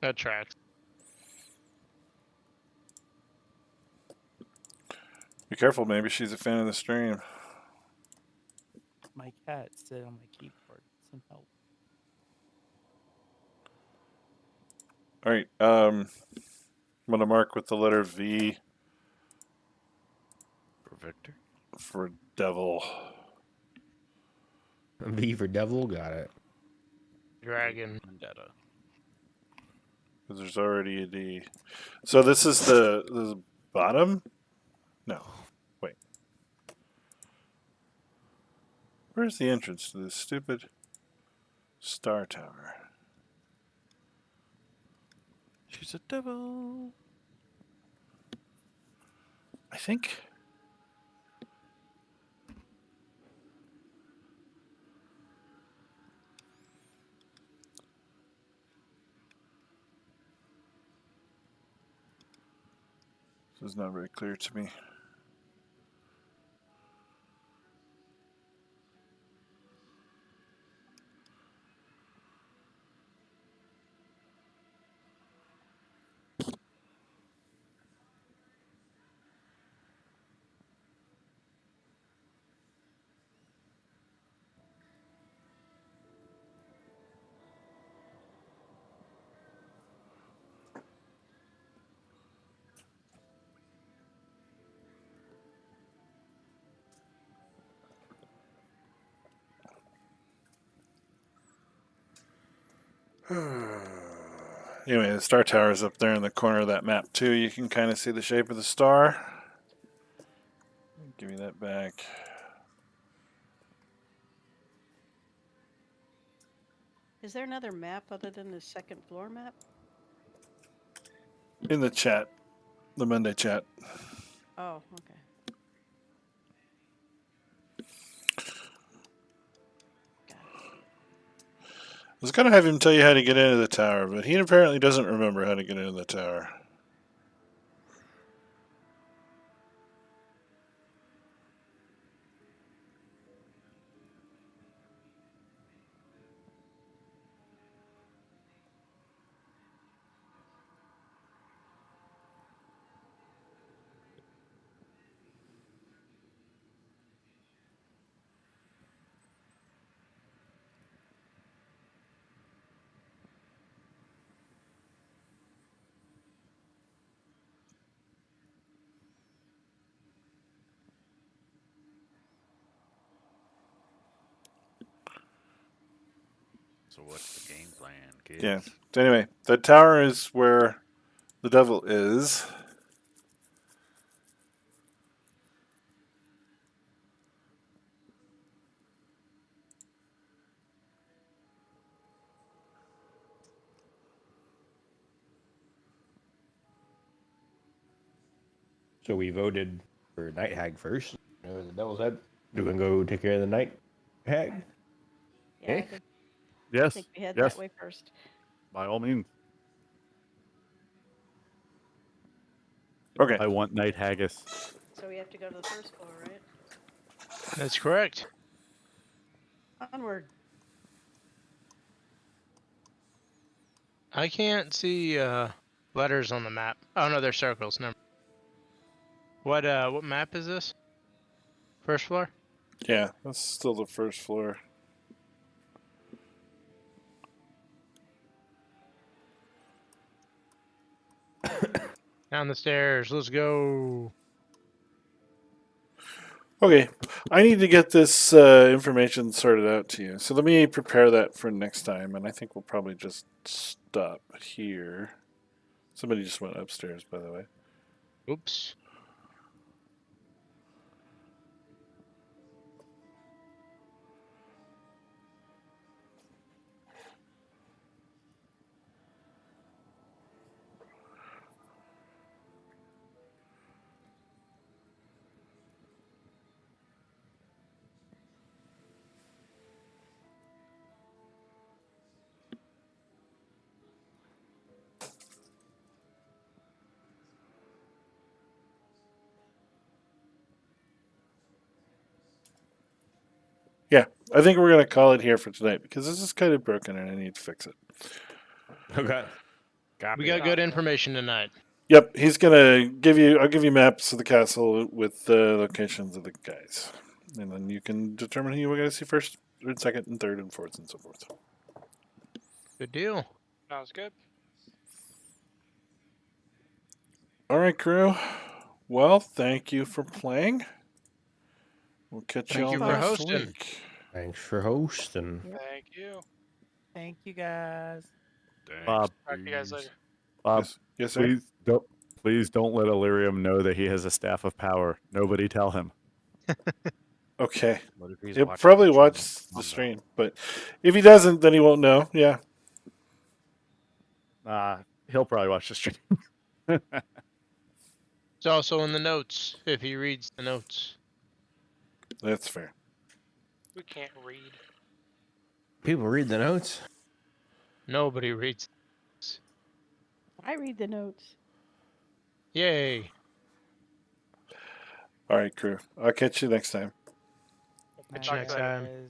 That tracks. be careful, maybe she's a fan of the stream. My cat sit on my keyboard. Some help. All right. I'm gonna mark with the letter V For Victor. for devil. V for devil. Got it. Dragon. Vendetta. Because there's already a D. So this is the bottom? No. Wait. Where's the entrance to this stupid star tower? She's a devil. I think. This is not very clear to me. Anyway, the star tower is up there in the corner of that map too. You can kind of see the shape of the star. Give me that back. Is there another map other than the second floor map? In the chat, the Monday chat. Oh, okay. Got it. I was going to have him tell you how to get into the tower, but he apparently doesn't remember how to get into the tower. So what's the game plan, kids? Yeah. So anyway, the tower is where the devil is. So we voted for Night Hag first. The devil's head. Do we go take care of the Night Hag? Yeah, Eh? I Yes. think we head Yes. that way first. By all means. Okay. I want night haggis. So we have to go to the first floor, right? That's correct. Onward. I can't see letters on the map. Oh no, they're circles. Never. What map is this? First floor? Yeah, that's still the first floor. Down the stairs. Let's go. Okay, I need to get this information sorted out to you. So let me prepare that for next time, and I think we'll probably just stop here. Somebody just went upstairs, by the way. Oops. Yeah, I think we're gonna call it here for tonight because this is kind of broken and I need to fix it. Okay. We got good information tonight. Yep, he's gonna give you. I'll give you maps of the castle with the locations of the guys, and then you can determine who you want to see first, third, second, and third, and fourth, and so forth. Good deal. Sounds good. All right, crew. Well, thank you for playing. We'll catch Thank you you all for next hosting. week. Thanks for hosting. Thank you. Thank you guys. Thanks, Bob, Talk to you guys later. Bob, Yes, sir. please don't let Illyrium know that he has a staff of power. Nobody tell him. Okay. What if he's He'll watching probably the watch stream? the stream, but if he doesn't, then he won't know. Yeah. He'll probably watch the stream. It's also in the notes if he reads the notes. That's fair. We can't read. People read the notes. Nobody reads. I read the notes. Yay. All right, crew. I'll catch you next time. Good Next talk time. later.